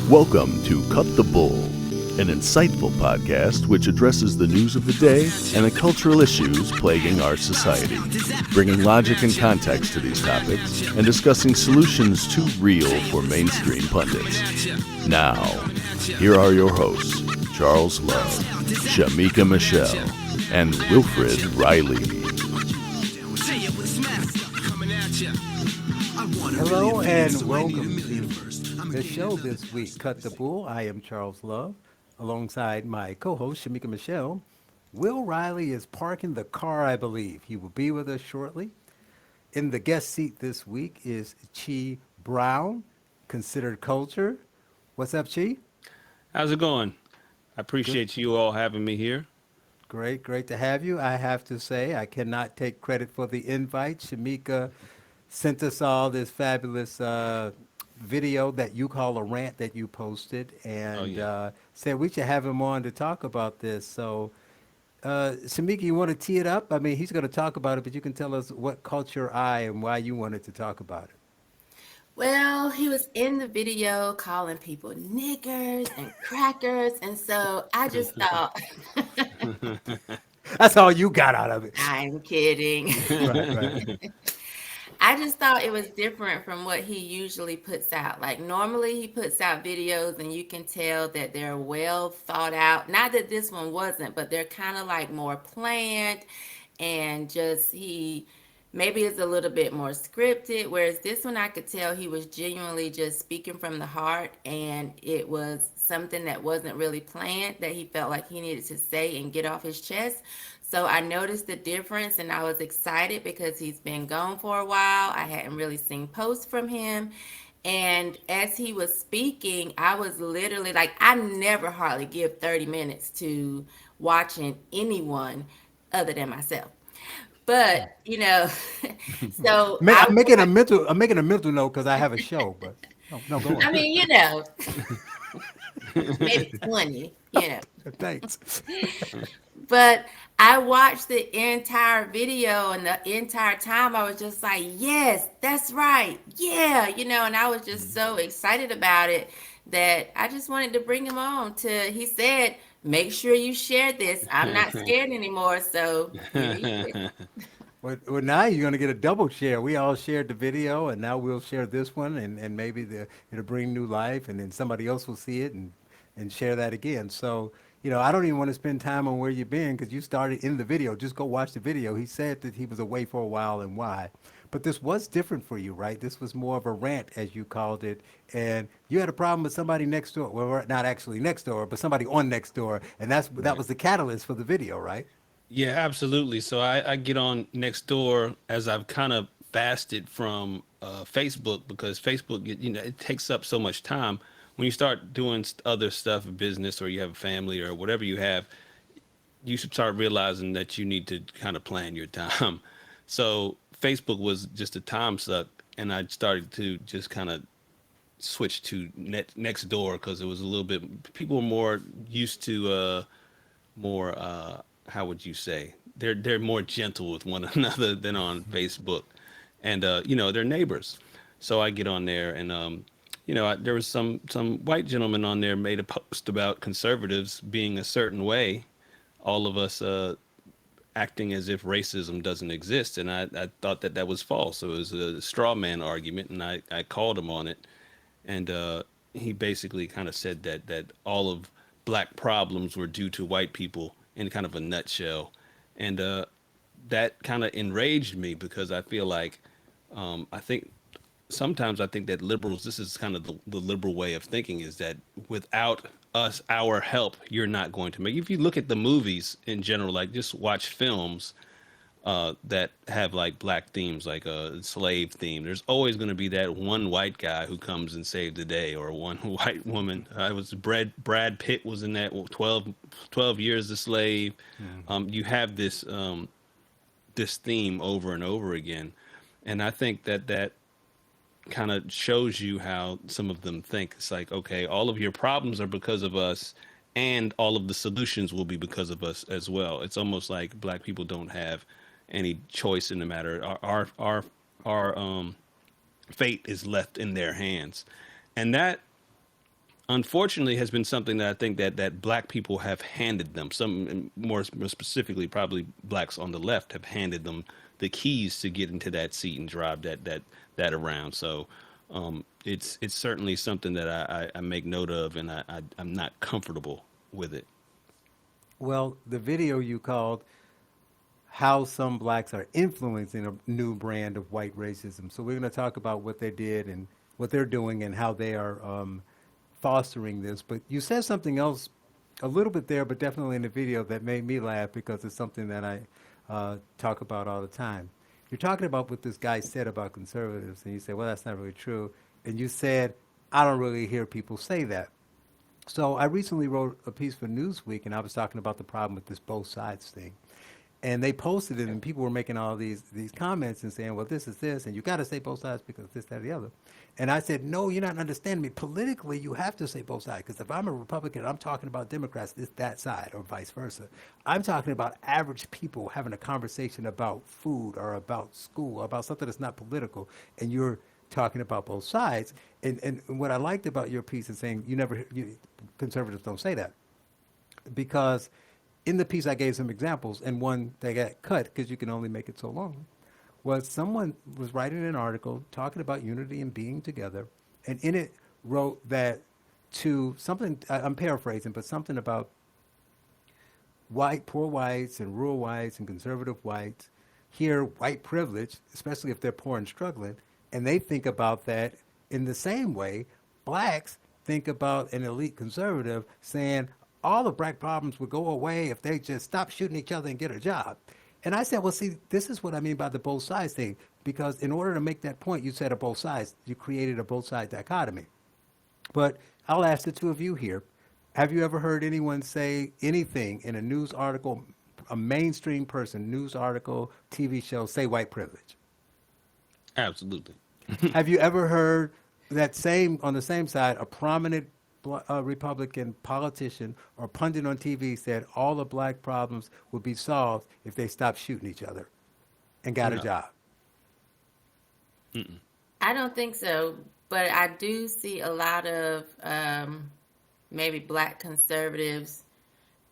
Welcome to Cut the Bull, an insightful podcast which addresses the news of the day and the cultural issues plaguing our society, bringing logic and context to these topics and discussing solutions too real for mainstream pundits. Now, here are your hosts, Charles Love, Shemeka Michelle, and Wilfred Riley. Hello and welcome to the show this week, Cut the Bull. I am Charles Love, alongside my co-host, Shemeka Michelle. Will Riley is parking the car, I believe. He will be with us shortly. In the guest seat this week is Chi Brown, considered culture. What's up, Chi? How's it going? I appreciate you all having me here. Great to have you. I have to say, I cannot take credit for the invite. Shemeka sent us all this fabulous video that you call a rant that you posted, and said we should have him on to talk about this. So, Shemeka, you want to tee it up? I mean, he's going to talk about it, but you can tell us what caught your eye and why you wanted to talk about it. Well, he was in the video calling people niggers and crackers, and so I just thought, That's all you got out of it. I'm kidding. Right. I just thought it was different from what he usually puts out. Like normally he puts out videos and you can tell that they're well thought out. Not that this one wasn't, but they're kind of like more planned and just he maybe it's a little bit more scripted. Whereas this one I could tell he was genuinely just speaking from the heart and it was something that wasn't really planned that he felt like he needed to say and get off his chest. So I noticed the difference and I was excited because he's been gone for a while. I hadn't really seen posts from him. And as he was speaking, I was literally like, I never hardly give 30 minutes to watching anyone other than myself. But, so I'm making a mental note because I have a show, but no, go on. I mean, maybe 20, Thanks. But I watched the entire video and the entire time I was just like, yes, that's right. Yeah, and I was just so excited about it that I just wanted to bring him on he said, make sure you share this. I'm not scared anymore. So Well, now you're going to get a double share. We all shared the video, and now we'll share this one, and maybe it'll bring new life, and then somebody else will see it and share that again. So, I don't even want to spend time on where you've been because you started in the video. Just go watch the video. He said that he was away for a while and why. But this was different for you, right? This was more of a rant, as you called it, and you had a problem with somebody next door. Well, not actually next door, but somebody on next door, and that was the catalyst for the video, right? Yeah, absolutely. So I get on next door as I've kind of fasted from Facebook because Facebook, it takes up so much time. When you start doing other stuff, business, or you have a family or whatever you have, you should start realizing that you need to kind of plan your time. So Facebook was just a time suck, and I started to just kind of switch to next door because it was a little bit, people were more used to how would you say? They're more gentle with one another than on Facebook, and they're neighbors. So I get on there, and there was some white gentleman on there made a post about conservatives being a certain way, all of us acting as if racism doesn't exist, and I thought that was false. It was a straw man argument, and I called him on it, and he basically kind of said that all of black problems were due to white people in kind of a nutshell. And that kind of enraged me because I feel like sometimes I think that liberals, this is kind of the liberal way of thinking, is that without us, our help, you're not going to make. If you look at the movies in general, like just watch films that have like black themes, like a slave theme, there's always going to be that one white guy who comes and saves the day, or one white woman. Brad Pitt was in that 12 Years a Slave. You have this theme over and over again. And I think that kind of shows you how some of them think. It's like, okay, all of your problems are because of us, and all of the solutions will be because of us as well. It's almost like black people don't have any choice in the matter. Our fate is left in their hands, and that unfortunately has been something that I think that black people have handed them. Some more specifically, probably blacks on the left have handed them the keys to get into that seat and drive that around. So it's certainly something that I make note of, and I'm not comfortable with it. Well, the video you called how some blacks are influencing a new brand of white racism. So we're going to talk about what they did and what they're doing and how they are fostering this. But you said something else a little bit there, but definitely in the video that made me laugh because it's something that I talk about all the time. You're talking about what this guy said about conservatives, and you say, well, that's not really true. And you said, I don't really hear people say that. So I recently wrote a piece for Newsweek, and I was talking about the problem with this both sides thing. And they posted it, and people were making all these comments and saying, well, this is this, and you got to say both sides because this, that, or the other. And I said, no, you're not understanding me. Politically, you have to say both sides, because if I'm a Republican, I'm talking about Democrats, it's that side, or vice versa. I'm talking about average people having a conversation about food or about school, or about something that's not political, and you're talking about both sides. And what I liked about your piece is saying conservatives don't say that, because in the piece I gave some examples, and one that got cut because you can only make it so long, was someone was writing an article talking about unity and being together, and in it wrote that to something, I'm paraphrasing, but something about poor whites and rural whites and conservative whites hear white privilege, especially if they're poor and struggling, and they think about that in the same way blacks think about an elite conservative saying, all the black problems would go away if they just stop shooting each other and get a job. And I said, well, see, this is what I mean by the both sides thing, because in order to make that point, you said a both sides, you created a both side dichotomy. But I'll ask the two of you here, have you ever heard anyone say anything in a news article, a mainstream person, news article, TV show, say white privilege? Absolutely. Have you ever heard that on the same side, a prominent Republican politician or pundit on TV said all the black problems would be solved if they stopped shooting each other and got a job? Mm-mm. I don't think so, but I do see a lot of maybe black conservatives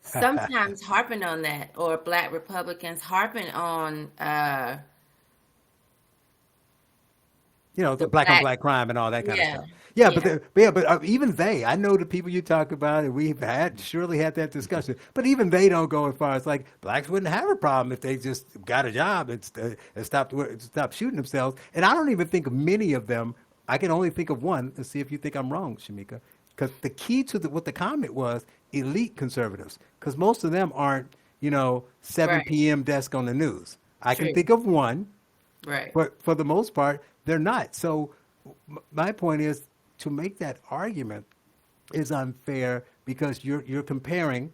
sometimes harping on that, or black Republicans harping on the black on black crime and all that kind of yeah, stuff. Yeah, yeah. but even they, I know the people you talk about, and we've surely had that discussion. But even they don't go as far as like blacks wouldn't have a problem if they just got a job and stopped shooting themselves. And I don't even think many of them. I can only think of one. Let's see if you think I'm wrong, Shemeka. Because the key to what the comment was, elite conservatives, because most of them aren't 7 Right. p.m. desk on the news. I can True. think of one, Right. but for the most part, they're not. So my point is, to make that argument is unfair, because you're comparing,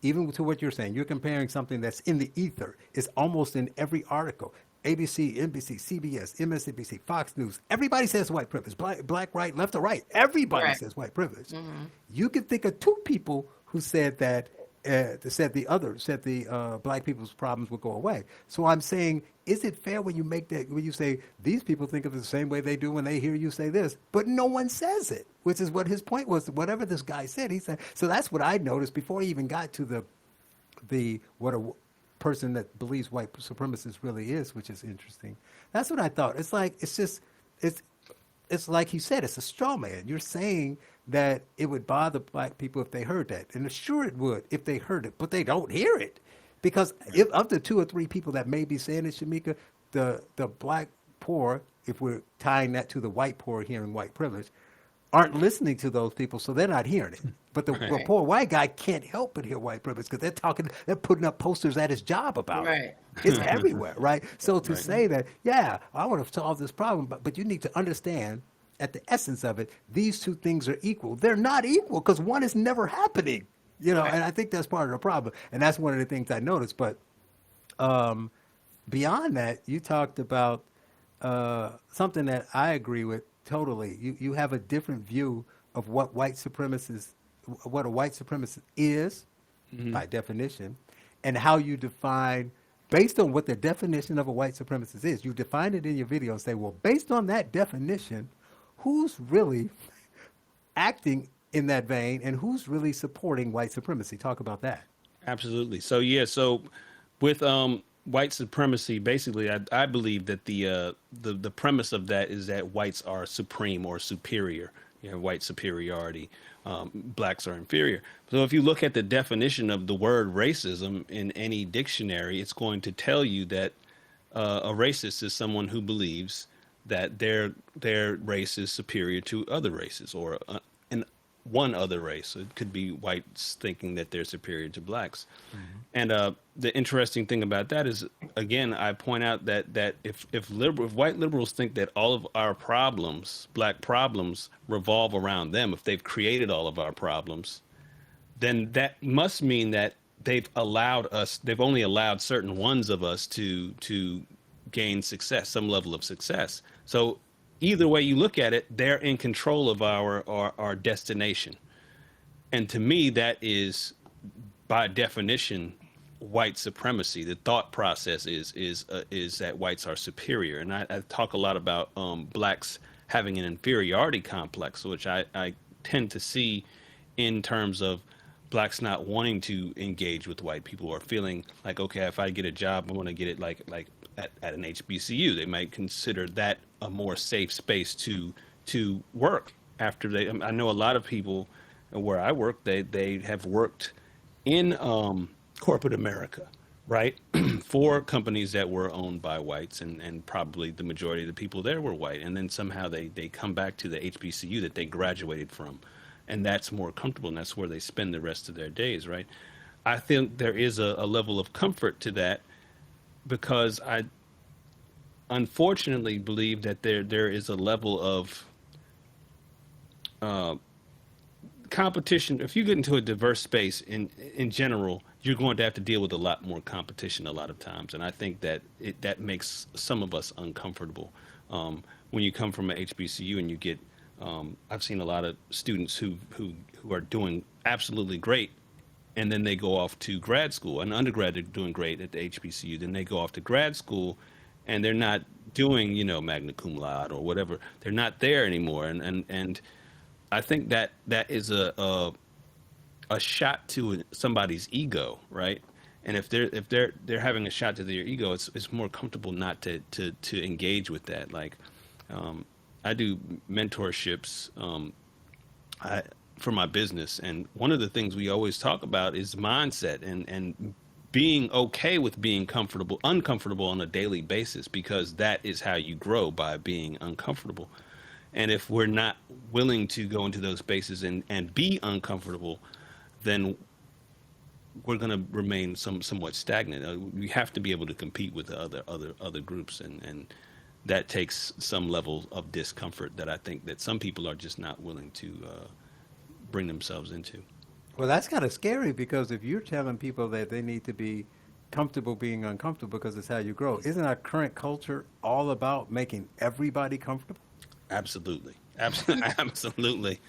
even to what you're saying, you're comparing something that's in the ether. It's almost in every article. ABC, NBC, CBS, MSNBC, Fox News. Everybody says white privilege. Black, right, left, or right. Everybody Right. says white privilege. Mm-hmm. You can think of two people who said that. Said the black people's problems would go away. So I'm saying, is it fair when you say these people think of it the same way they do when they hear you say this, but no one says it, which is what his point was. Whatever this guy said, he said. So that's what I noticed before he even got to what a person that believes white supremacist really is, which is interesting. That's what I thought. It's like it's like he said, it's a straw man. You're saying that it would bother black people if they heard that. And sure it would if they heard it, but they don't hear it. Because if of the 2 or 3 people that may be saying it, Shemeka, the black poor, if we're tying that to the white poor hearing white privilege, aren't listening to those people, so they're not hearing it. But the Right. poor white guy can't help but hear white privilege, because they're putting up posters at his job about it. Right. It's everywhere, right? So to Right. say that, yeah, I want to solve this problem, but you need to understand, at the essence of it, these two things are equal. They're not equal, because one is never happening, Right. and I think that's part of the problem. And that's one of the things I noticed. But beyond that, you talked about something that I agree with totally. You have a different view of what a white supremacist is, by definition, and how you define, based on what the definition of a white supremacist is. You define it in your video and say, well, based on that definition, who's really acting in that vein, and who's really supporting white supremacy? Talk about that. Absolutely. So yeah, so with white supremacy, basically, I believe that the premise of that is that whites are supreme or superior. You know, white superiority, blacks are inferior. So if you look at the definition of the word racism in any dictionary, it's going to tell you that a racist is someone who believes that their race is superior to other races or an one other race. It could be whites thinking that they're superior to blacks. And the interesting thing about that is, again, I point out that if white liberals think that all of our problems, black problems, revolve around them, if they've created all of our problems, then that must mean that they've only allowed certain ones of us to gain success, some level of success. So either way you look at it, they're in control of our destination. And to me, that is by definition white supremacy. The thought process is that whites are superior. And I talk a lot about blacks having an inferiority complex, which I tend to see in terms of blacks not wanting to engage with white people or feeling like, okay, if I get a job, I want to get it like at an HBCU. They might consider that a more safe space to work after they. I know a lot of people where I work, they have worked in corporate America, right, for companies that were owned by whites, and probably the majority of the people there were white, and then somehow they come back to the HBCU that they graduated from, and that's more comfortable, and that's where they spend the rest of their days, right? I think there is a level of comfort to that, because I unfortunately believe that there is a level of competition. If you get into a diverse space in general, you're going to have to deal with a lot more competition a lot of times, and I think that that makes some of us uncomfortable. When you come from an HBCU and you get, I've seen a lot of students who are doing absolutely great, and then they go off to grad school. An undergrad, they're doing great at the HBCU, then they go off to grad school, and they're not doing, magna cum laude or whatever. They're not there anymore, and I think that is a shot to somebody's ego, right? And if they're having a shot to their ego, it's more comfortable not to engage with that. Like, I do mentorships for my business, and one of the things we always talk about is mindset and being okay with being uncomfortable on a daily basis, because that is how you grow, by being uncomfortable. And if we're not willing to go into those spaces and be uncomfortable, then we're going to remain somewhat stagnant. We have to be able to compete with the other groups, and that takes some level of discomfort that I think that some people are just not willing to bring themselves into. Well, that's kind of scary, because if you're telling people that they need to be comfortable being uncomfortable because it's how you grow, isn't our current culture all about making everybody comfortable? Absolutely. Absolutely.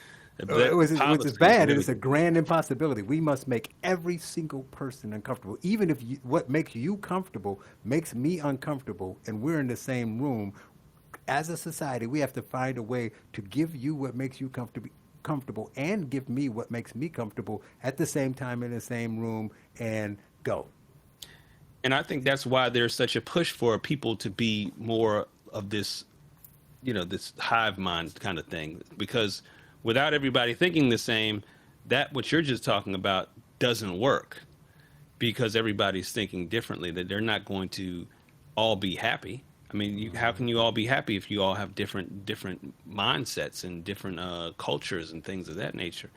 Which is bad, and it's a grand impossibility. We must make every single person uncomfortable. Even if what makes you comfortable makes me uncomfortable, and we're in the same room, as a society, we have to find a way to give you what makes you comfortable and give me what makes me comfortable at the same time in the same room, and go. And I think that's why there's such a push for people to be more of this, this hive mind kind of thing, because without everybody thinking the same, that what you're just talking about doesn't work, because everybody's thinking differently, that they're not going to all be happy. I mean, how can you all be happy if you all have different mindsets and different cultures and things of that nature?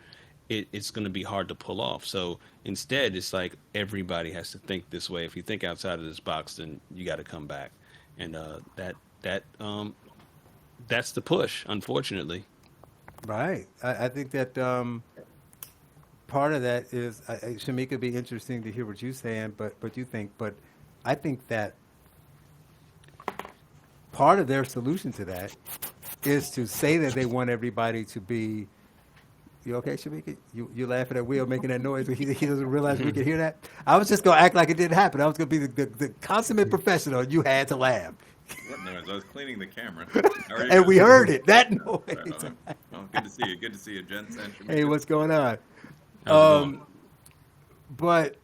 It's going to be hard to pull off. So instead, it's like everybody has to think this way. If you think outside of this box, then you got to come back, and that's the push, unfortunately. Right. I think that part of that is, Shemeka, it'd be interesting to hear what you're saying, but you think, but I think that part of their solution to that is to say that they want everybody to be. You okay, Shemeka? You laughing at Will making that noise, but he doesn't realize we can hear that? I was just going to act like it didn't happen. I was going to be the consummate professional. You had to laugh. What noise? I was cleaning the camera. And we heard it. That noise. Oh, good to see you. Good to see you, Jensen. Hey, what's going on? How's it going? But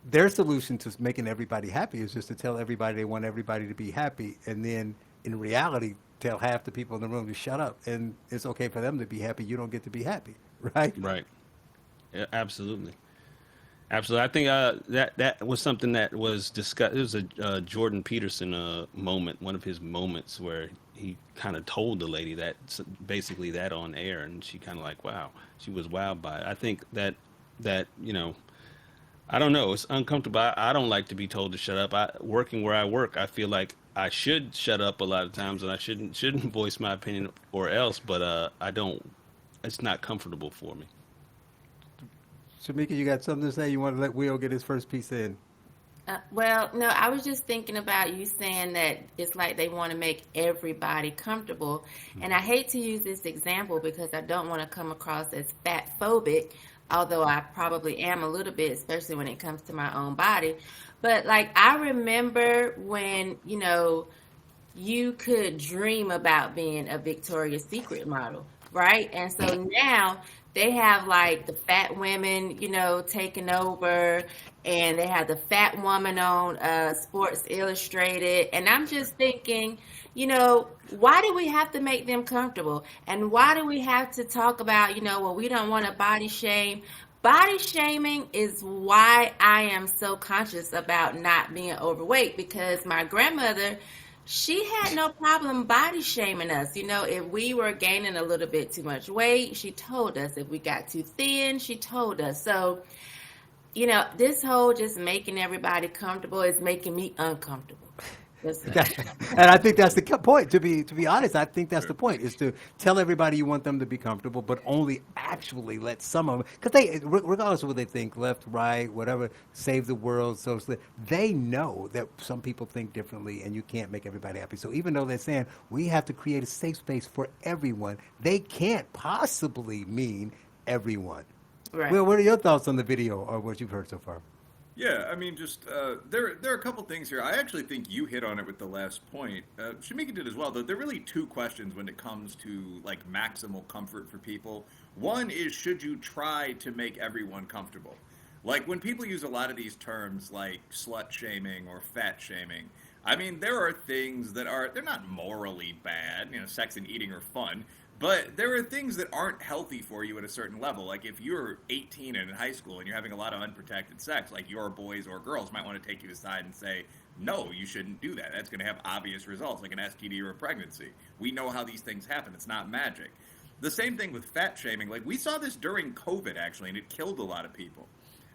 their solution to making everybody happy is just to tell everybody they want everybody to be happy, and then in reality, tell half the people in the room to shut up, and it's okay for them to be happy. You don't get to be happy, right? Right. Yeah, absolutely. Absolutely. I think that was something that was discussed. It was a Jordan Peterson moment, one of his moments where he kind of told the lady that basically that on air, and she kind of like, wow, she was wowed by it. I think that I don't know, it's uncomfortable. I don't like to be told to shut up. Working where I work, I feel like I should shut up a lot of times, and I shouldn't voice my opinion or else. But I don't. It's not comfortable for me. Shamika, you got something to say? You want to let Will get his first piece in? Well, no, I was just thinking about you saying that it's like they want to make everybody comfortable. And I hate to use this example because I don't want to come across as fat phobic, although I probably am a little bit, especially when it comes to my own body. But like, I remember when, you could dream about being a Victoria's Secret model, right? And so now they have like the fat women, taking over, and they have the fat woman on Sports Illustrated. And I'm just thinking, why do we have to make them comfortable? And why do we have to talk about, well, we don't want to body shame? Body shaming is why I am so conscious about not being overweight, because my grandmother, she had no problem body shaming us. If we were gaining a little bit too much weight, she told us. If we got too thin, she told us. So, this whole just making everybody comfortable is making me uncomfortable. And I think that's the point. To be honest, I think that's the point, is to tell everybody you want them to be comfortable, but only actually let some of them, because they, regardless of what they think, left, right, whatever, save the world, socially, they know that some people think differently, and you can't make everybody happy. So even though they're saying we have to create a safe space for everyone, they can't possibly mean everyone. Right. Well, what are your thoughts on the video or what you've heard so far? Yeah, I mean, just there are a couple things here. I actually think you hit on it with the last point. Shemeka did as well, though. There are really two questions when it comes to like maximal comfort for people. One is, should you try to make everyone comfortable? Like when people use a lot of these terms like slut shaming or fat shaming, I mean, there are things that they're not morally bad. Sex and eating are fun. But there are things that aren't healthy for you at a certain level. Like if you're 18 and in high school and you're having a lot of unprotected sex, like your boys or girls might want to take you aside and say, no, you shouldn't do that. That's going to have obvious results, like an STD or a pregnancy. We know how these things happen. It's not magic. The same thing with fat shaming. Like we saw this during COVID, actually, and it killed a lot of people.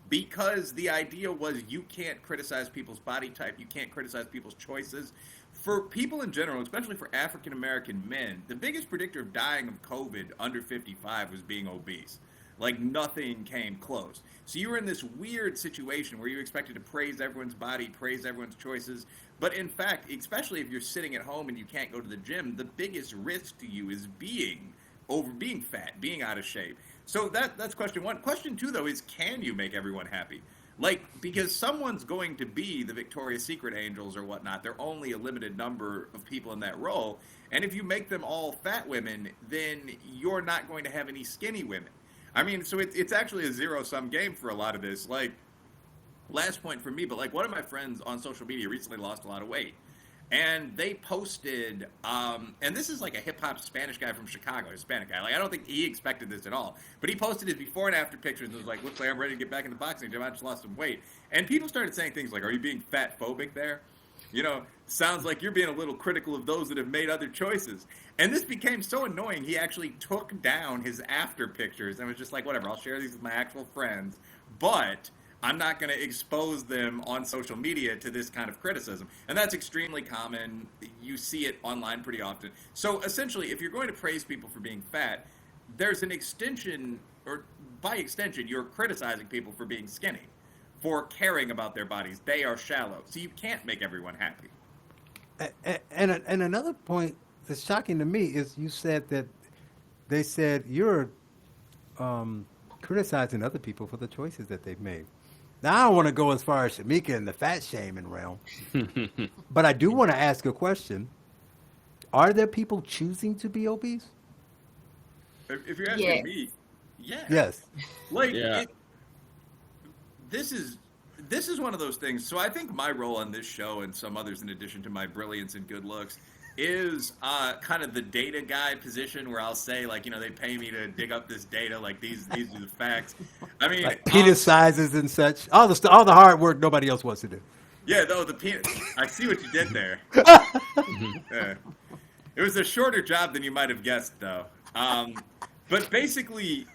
Because the idea was you can't criticize people's body type. You can't criticize people's choices. For people in general, especially for African American men, the biggest predictor of dying of COVID under 55 was being obese. Like nothing came close. So you were in this weird situation where you expected to praise everyone's body, praise everyone's choices. But in fact, especially if you're sitting at home and you can't go to the gym, the biggest risk to you is being fat, being out of shape. So that's question one. Question two, though, is can you make everyone happy? Like, because someone's going to be the Victoria's Secret angels or whatnot. There are only a limited number of people in that role. And if you make them all fat women, then you're not going to have any skinny women. I mean, so it's actually a zero-sum game for a lot of this. Like, last point for me, but like one of my friends on social media recently lost a lot of weight. And they posted, and this is like a hip-hop Spanish guy from Chicago, a Hispanic guy. Like, I don't think he expected this at all. But he posted his before and after pictures and was like, looks like I'm ready to get back in the boxing gym. I just lost some weight. And people started saying things like, are you being fat-phobic there? Sounds like you're being a little critical of those that have made other choices. And this became so annoying, he actually took down his after pictures and was just like, whatever, I'll share these with my actual friends. But I'm not going to expose them on social media to this kind of criticism. And that's extremely common. You see it online pretty often. So essentially, if you're going to praise people for being fat, there's an extension, or by extension, you're criticizing people for being skinny, for caring about their bodies. They are shallow. So you can't make everyone happy. And another point that's shocking to me is you said that they said you're criticizing other people for the choices that they've made. Now, I don't want to go as far as Shemeka in the fat shaming realm, but I do want to ask a question. Are there people choosing to be obese? If you're asking Yes. me, yeah. Yes. Like Yeah. this is one of those things. So I think my role on this show and some others, in addition to my brilliance and good looks, is kind of the data guy position, where I'll say, like, they pay me to dig up this data, like these are the facts. I mean, Like penis sizes and such. All the hard work nobody else wants to do. yeah, though the penis. I see what you did there. Yeah. It was a shorter job than you might have guessed, though. But basically,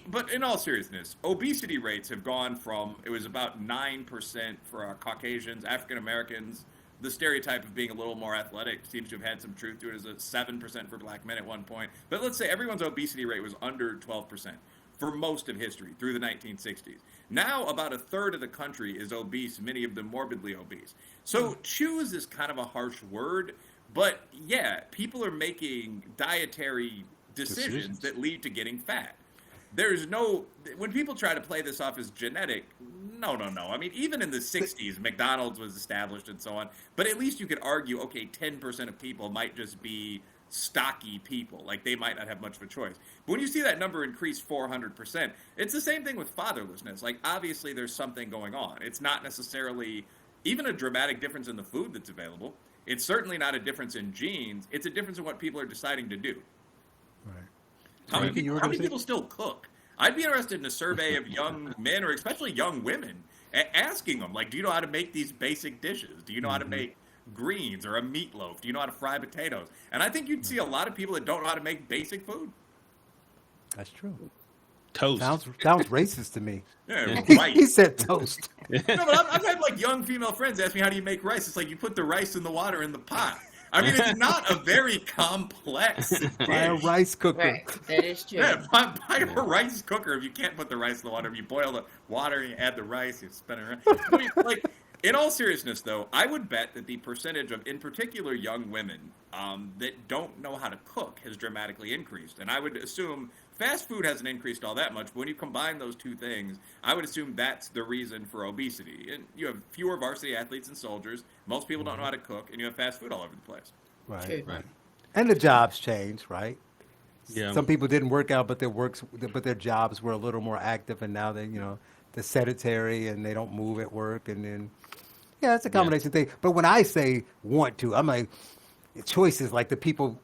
but in all seriousness, obesity rates have gone from, it was about 9% for our Caucasians, African Americans. The stereotype of being a little more athletic seems to have had some truth to it. It was 7% for black men at one point. But let's say everyone's obesity rate was under 12% for most of history through the 1960s. Now about a third of the country is obese, many of them morbidly obese. So choose is kind of a harsh word, but yeah, people are making dietary decisions that lead to getting fat. There's no, when people try to play this off as genetic, no. I mean, even in the 60s, McDonald's was established and so on, but at least you could argue, okay, 10% of people might just be stocky people, like they might not have much of a choice. But when you see that number increase 400%, it's the same thing with fatherlessness. Like, obviously there's something going on. It's not necessarily even a dramatic difference in the food that's available. It's certainly not a difference in genes. It's a difference in what people are deciding to do. Right. How many people still cook? I'd be interested in a survey of young men, or especially young women, asking them, like, do you know how to make these basic dishes? Do you know how to make greens or a meatloaf? Do you know how to fry potatoes? And I think you'd see a lot of people that don't know how to make basic food. That's true. Toast. Sounds racist to me. Yeah, He rice. said toast. No, but I've had, like, young female friends ask me, how do you make rice? It's like you put the rice in the water in the pot. I mean, it's not a very complex dish. Buy a rice cooker. Right. That is true. Yeah, buy a rice cooker if you can't put the rice in the water. If you boil the water, you add the rice, you spin it around. I mean, like, in all seriousness, though, I would bet that the percentage of, in particular, young women that don't know how to cook has dramatically increased. And I would assume fast food hasn't increased all that much, but when you combine those two things, I would assume that's the reason for obesity. And you have fewer varsity athletes and soldiers. Most people don't know how to cook, and you have fast food all over the place. Right. True. Right. And the jobs change, right? Yeah. Some people didn't work out, but their jobs were a little more active, and now they're sedentary and they don't move at work, and then it's a combination thing. But when I say want to, I'm like, choices, like the people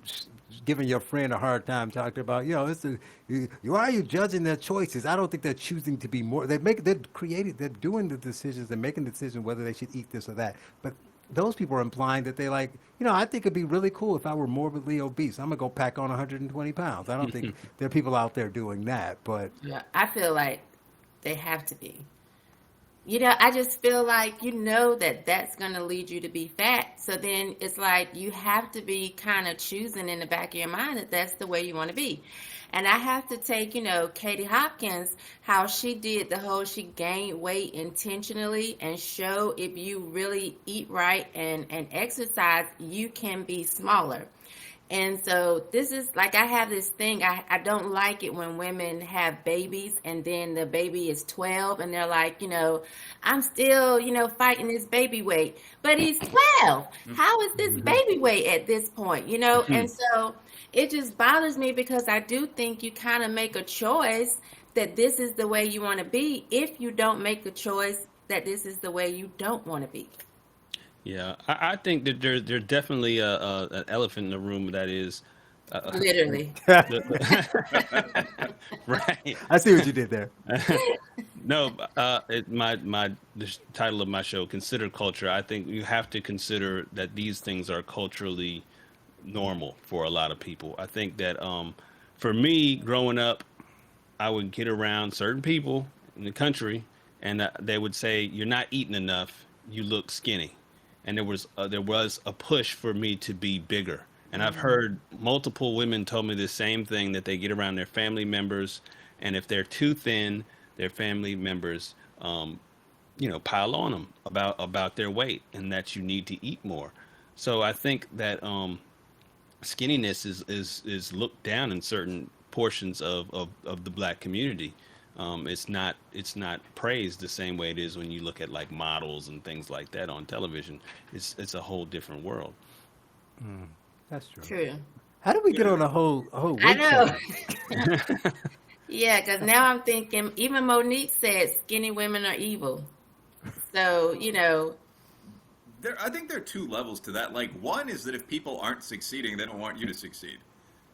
giving your friend a hard time talking about, why are you judging their choices? I don't think they're choosing to be more. They're doing the decisions, they're making the decision whether they should eat this or that. But those people are implying that they like, I think it'd be really cool if I were morbidly obese. I'm gonna go pack on 120 pounds. I don't think there are people out there doing that, but Yeah, I feel like they have to be. I just feel like that that's going to lead you to be fat. So then it's like you have to be kind of choosing in the back of your mind that that's the way you want to be. And I have to take, Katie Hopkins, how she did she gained weight intentionally, and show if you really eat right and exercise, you can be smaller. And so this is like, I have this thing, I don't like it when women have babies and then the baby is 12 and they're like, I'm still, fighting this baby weight, but he's 12. How is this baby weight at this point, And so it just bothers me, because I do think you kind of make a choice that this is the way you want to be, if you don't make a choice that this is the way you don't want to be. Yeah, I think that there's definitely an elephant in the room that is Literally. right. I see what you did there. No, the title of my show, Consider Culture. I think you have to consider that these things are culturally normal for a lot of people. I think that for me, growing up, I would get around certain people in the country, and they would say, "You're not eating enough. You look skinny." And there was a push for me to be bigger. And I've heard multiple women told me the same thing, that they get around their family members, and if they're too thin, their family members, pile on them about their weight, and that you need to eat more. So I think that skinniness is looked down in certain portions of the Black community. It's not praised the same way it is when you look at like models and things like that on television. It's a whole different world. That's true. True. How did we get on a whole I weight know. thing? Yeah, because now I'm thinking, even Monique said skinny women are evil. So, I think there are two levels to that. Like, one is that if people aren't succeeding, they don't want you to succeed.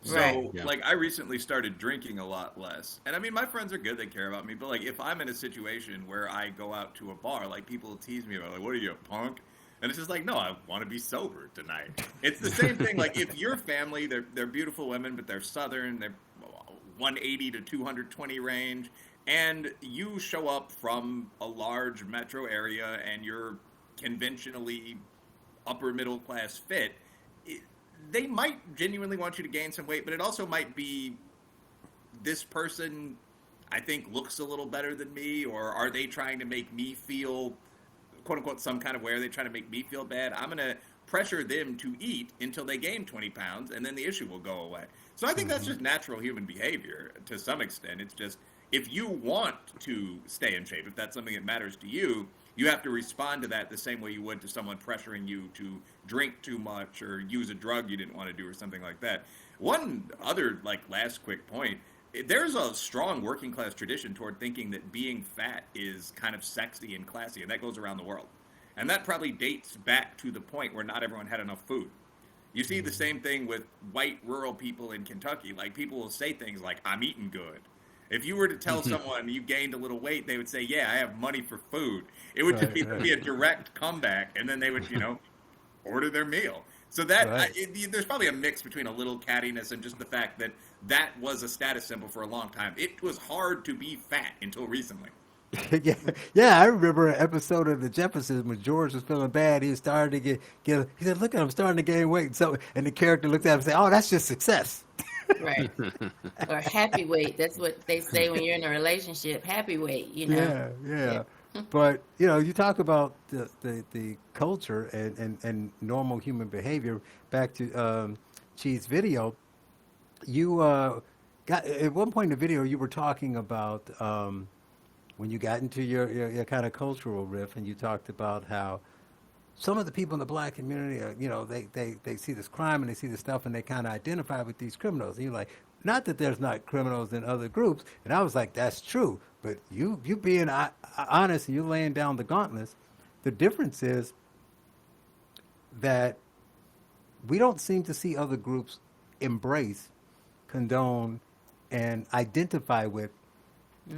So, Right. Yeah. like, I recently started drinking a lot less. And I mean, my friends are good, they care about me. But, like, if I'm in a situation where I go out to a bar, like, people will tease me about, like, what are you, a punk? And it's just like, no, I want to be sober tonight. It's the same thing. Like, if your family, they're beautiful women, but they're Southern, they're 180 to 220 range, and you show up from a large metro area and you're conventionally upper middle class fit, they might genuinely want you to gain some weight, but it also might be this person I think looks a little better than me, or are they trying to make me feel quote unquote some kind of way? Are they trying to make me feel bad? I'm going to pressure them to eat until they gain 20 pounds and then the issue will go away. So I think that's just natural human behavior to some extent. It's just if you want to stay in shape, if that's something that matters to you, you have to respond to that the same way you would to someone pressuring you to drink too much or use a drug you didn't want to do or something like that. One other like last quick point, there's a strong working class tradition toward thinking that being fat is kind of sexy and classy, and that goes around the world. And that probably dates back to the point where not everyone had enough food. You see the same thing with white rural people in Kentucky. Like, people will say things like, I'm eating good. If you were to tell someone you gained a little weight, they would say, yeah, I have money for food. It would just be a direct comeback, and then they would, order their meal. So that there's probably a mix between a little cattiness and just the fact that that was a status symbol for a long time. It was hard to be fat until recently. Yeah, I remember an episode of The Jeffersons when George was feeling bad. He was starting to get. He said, "Look at him, starting to gain weight." So, and the character looked at him and said, "Oh, that's just success." right. Or happy weight. That's what they say when you're in a relationship. Happy weight, Yeah. But you talk about the culture and normal human behavior. Back to Chi's video, you got at one point in the video you were talking about. When you got into your kind of cultural riff, and you talked about how some of the people in the black community are, they see this crime and they see this stuff and they kind of identify with these criminals. And you're like, not that there's not criminals in other groups. And I was like, that's true. But you being honest and you laying down the gauntlets, the difference is that we don't seem to see other groups embrace, condone, and identify with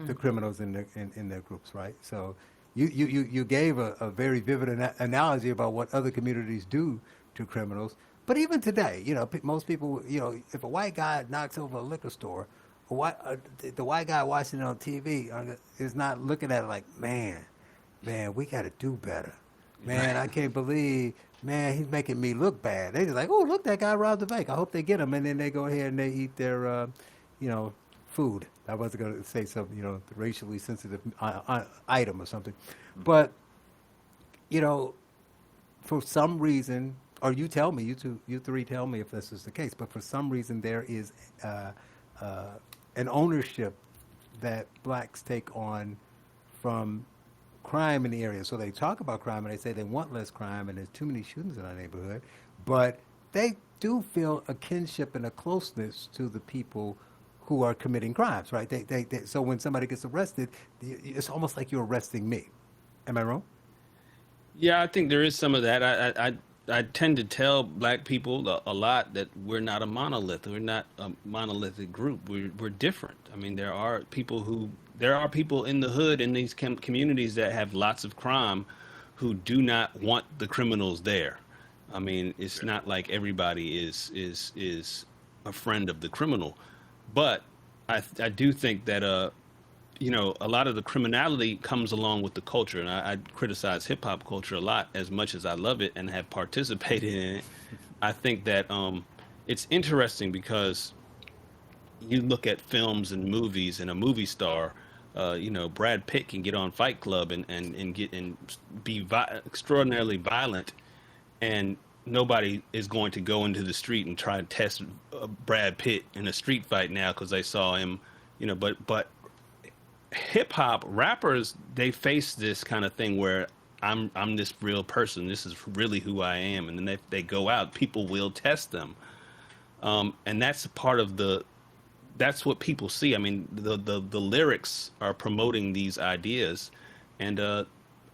the criminals in their groups, right? So you gave a very vivid analogy about what other communities do to criminals. But even today, most people, if a white guy knocks over a liquor store, the white guy watching it on TV is not looking at it like, man, we got to do better. Man, I can't believe, man, he's making me look bad. They just like, oh, look, that guy robbed the bank. I hope they get him. And then they go ahead and they eat their, food. I wasn't going to say some, racially sensitive item or something. But, for some reason, or you tell me, you three tell me if this is the case, but for some reason there is an ownership that blacks take on from crime in the area. So they talk about crime and they say they want less crime and there's too many shootings in our neighborhood, but they do feel a kinship and a closeness to the people who are committing crimes, right? So when somebody gets arrested, it's almost like you're arresting me. Am I wrong? Yeah, I think there is some of that. I tend to tell black people a lot that we're not a monolith. We're not a monolithic group. We're different. I mean, there are people in the hood in these communities that have lots of crime who do not want the criminals there. I mean, it's not like everybody is a friend of the criminal. But I do think that, a lot of the criminality comes along with the culture. And I criticize hip hop culture a lot, as much as I love it and have participated in it. I think that it's interesting because you look at films and movies, and a movie star, Brad Pitt can get on Fight Club and be extraordinarily violent, and nobody is going to go into the street and try to test Brad Pitt in a street fight now because they saw him, but hip hop rappers, they face this kind of thing where I'm this real person. This is really who I am, and then they go out. People will test them, and that's part of that's what people see. I mean, the lyrics are promoting these ideas, and I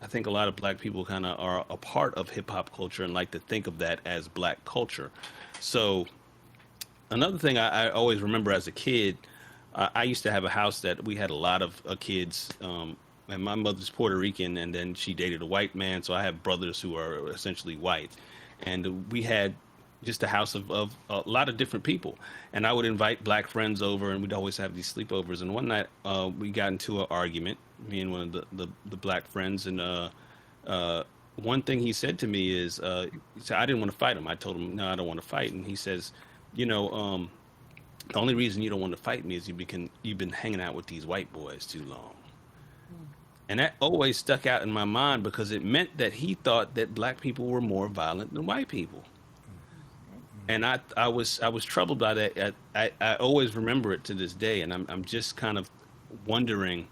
think a lot of black people kind of are a part of hip hop culture and like to think of that as black culture. So another thing I always remember as a kid, I used to have a house that we had a lot of kids. And my mother's Puerto Rican, and then she dated a white man. So I have brothers who are essentially white. And we had just a house of a lot of different people. And I would invite black friends over, and we'd always have these sleepovers. And one night we got into an argument, me and one of the black friends. And one thing he said to me is, he said, I didn't want to fight him. I told him, no, I don't want to fight. And he says, you know, the only reason you don't want to fight me is you've been hanging out with these white boys too long. And that always stuck out in my mind because it meant that he thought that black people were more violent than white people. And I was troubled by that. I always remember it to this day, and I'm just kind of wondering,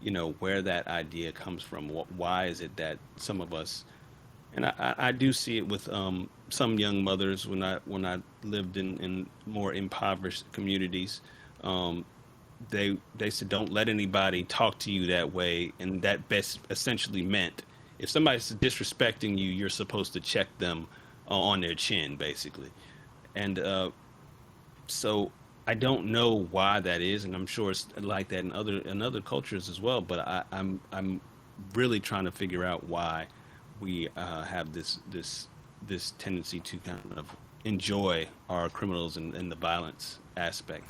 you know, where that idea comes from. Why is it that some of us, and I do see it with some young mothers when I lived in more impoverished communities. They said, don't let anybody talk to you that way, and that best essentially meant if somebody's disrespecting you, you're supposed to check them on their chin, basically. And so I don't know why that is, and I'm sure it's like that in other cultures as well. But I'm really trying to figure out why we have this tendency to kind of enjoy our criminals and the violence aspect.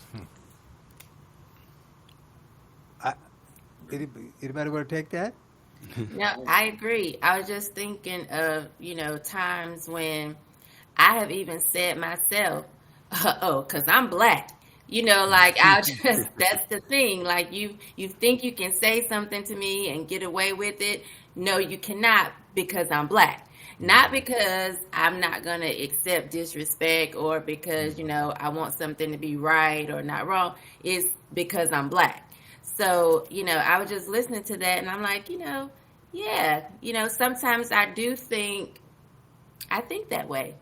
Anybody want to take that? No, I agree. I was just thinking of, you know, times when I have even said myself, because I'm black. You know, like that's the thing. Like you think you can say something to me and get away with it. No, you cannot, because I'm black. Not because I'm not going to accept disrespect or because, you know, I want something to be right or not wrong. It's because I'm black. So, you know, I was just listening to that and I'm like, you know, yeah, you know, sometimes I think that way,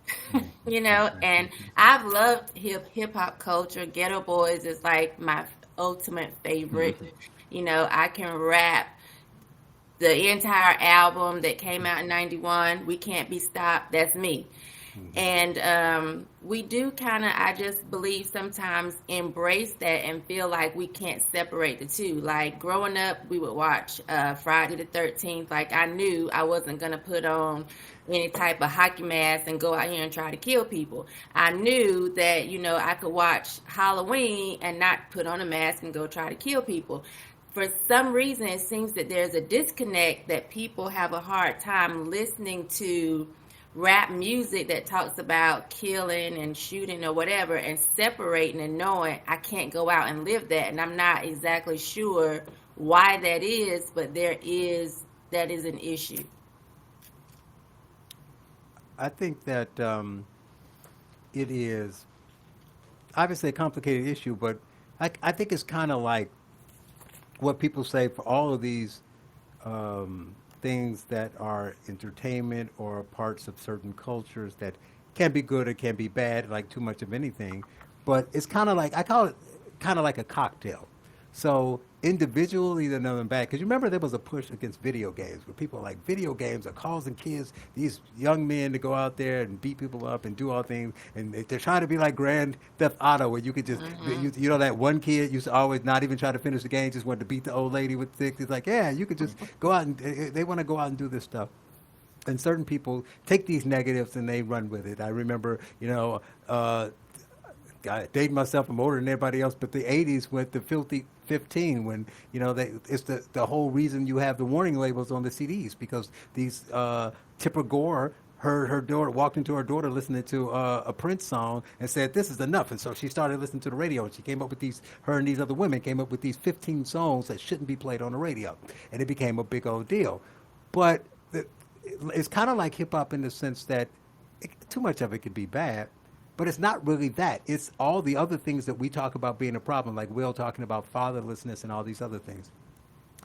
you know, and I've loved hip hop culture. Ghetto Boys is like my ultimate favorite. You know, I can rap the entire album that came out in 91, We Can't Be Stopped. That's me. And we do kind of, I just believe sometimes embrace that and feel like we can't separate the two. Like growing up, we would watch Friday the 13th. Like I knew I wasn't going to put on any type of hockey mask and go out here and try to kill people. I knew that, you know, I could watch Halloween and not put on a mask and go try to kill people. For some reason, it seems that there's a disconnect that people have a hard time listening to rap music that talks about killing and shooting or whatever and separating and knowing I can't go out and live that. And I'm not exactly sure why that is, but that is an issue. I think that it is obviously a complicated issue, but I think it's kind of like what people say for all of these things that are entertainment or parts of certain cultures that can be good or can be bad, like too much of anything. But it's kind of like, I call it kind of like a cocktail. So individually, they're nothing bad. Because you remember there was a push against video games where people like video games are causing kids, these young men to go out there and beat people up and do all things. And they're trying to be like Grand Theft Auto where you could just, you know, that one kid used to always not even try to finish the game, just wanted to beat the old lady with sticks. He's like, yeah, you could just go out and they want to go out and do this stuff. And certain people take these negatives and they run with it. I remember, you know, I dated myself, I'm older than everybody else, but the 80s went to filthy 15 when, you know, it's the whole reason you have the warning labels on the CDs because these, Tipper Gore, her daughter, walked into her daughter listening to a Prince song and said, this is enough. And so she started listening to the radio and she came up with her and these other women came up with these 15 songs that shouldn't be played on the radio. And it became a big old deal. But it's kind of like hip hop in the sense that too much of it could be bad. But it's not really that. It's all the other things that we talk about being a problem, like Will talking about fatherlessness and all these other things.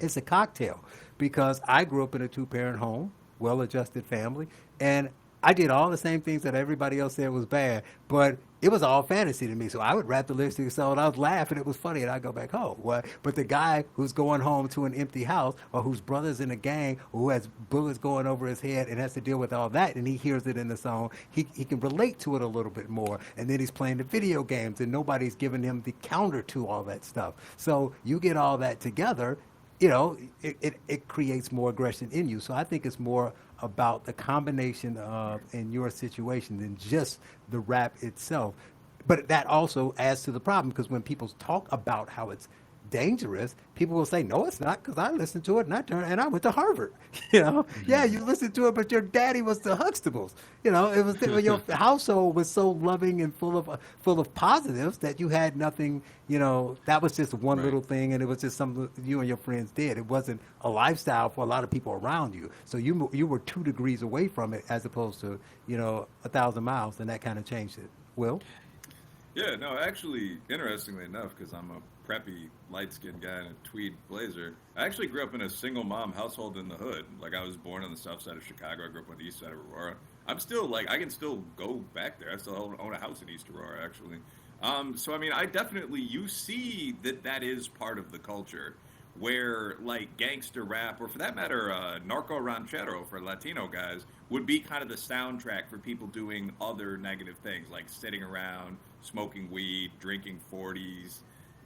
It's a cocktail because I grew up in a two-parent home, well-adjusted family, and I did all the same things that everybody else said was bad, but it was all fantasy to me. So I would rap the lyrics to the song, and I was laughing. It was funny, and I'd go back home. What? But the guy who's going home to an empty house, or whose brother's in a gang, or who has bullets going over his head and has to deal with all that, and he hears it in the song, he can relate to it a little bit more. And then he's playing the video games, and nobody's giving him the counter to all that stuff. So you get all that together, it creates more aggression in you. So I think it's more about the combination of in your situation than just the rap itself. But that also adds to the problem because when people talk about how it's dangerous, people will say, "No, it's not," because I listened to it and I went to Harvard. Yeah, you listened to it, but your daddy was the Huxtables. It was your household was so loving and full of positives that you had nothing. That was just one little thing, and it was just something you and your friends did. It wasn't a lifestyle for a lot of people around you. So you were 2 degrees away from it, as opposed to 1,000 miles, and that kind of changed it. Will? Yeah, no, actually, interestingly enough, because I'm a preppy, light-skinned guy in a tweed blazer, I actually grew up in a single-mom household in the hood. Like, I was born on the south side of Chicago. I grew up on the east side of Aurora. I'm still, I can still go back there. I still own a house in East Aurora, actually. So, I mean, you see that is part of the culture where, gangster rap, or for that matter, narco ranchero for Latino guys, would be kind of the soundtrack for people doing other negative things, like sitting around, smoking weed, drinking 40s,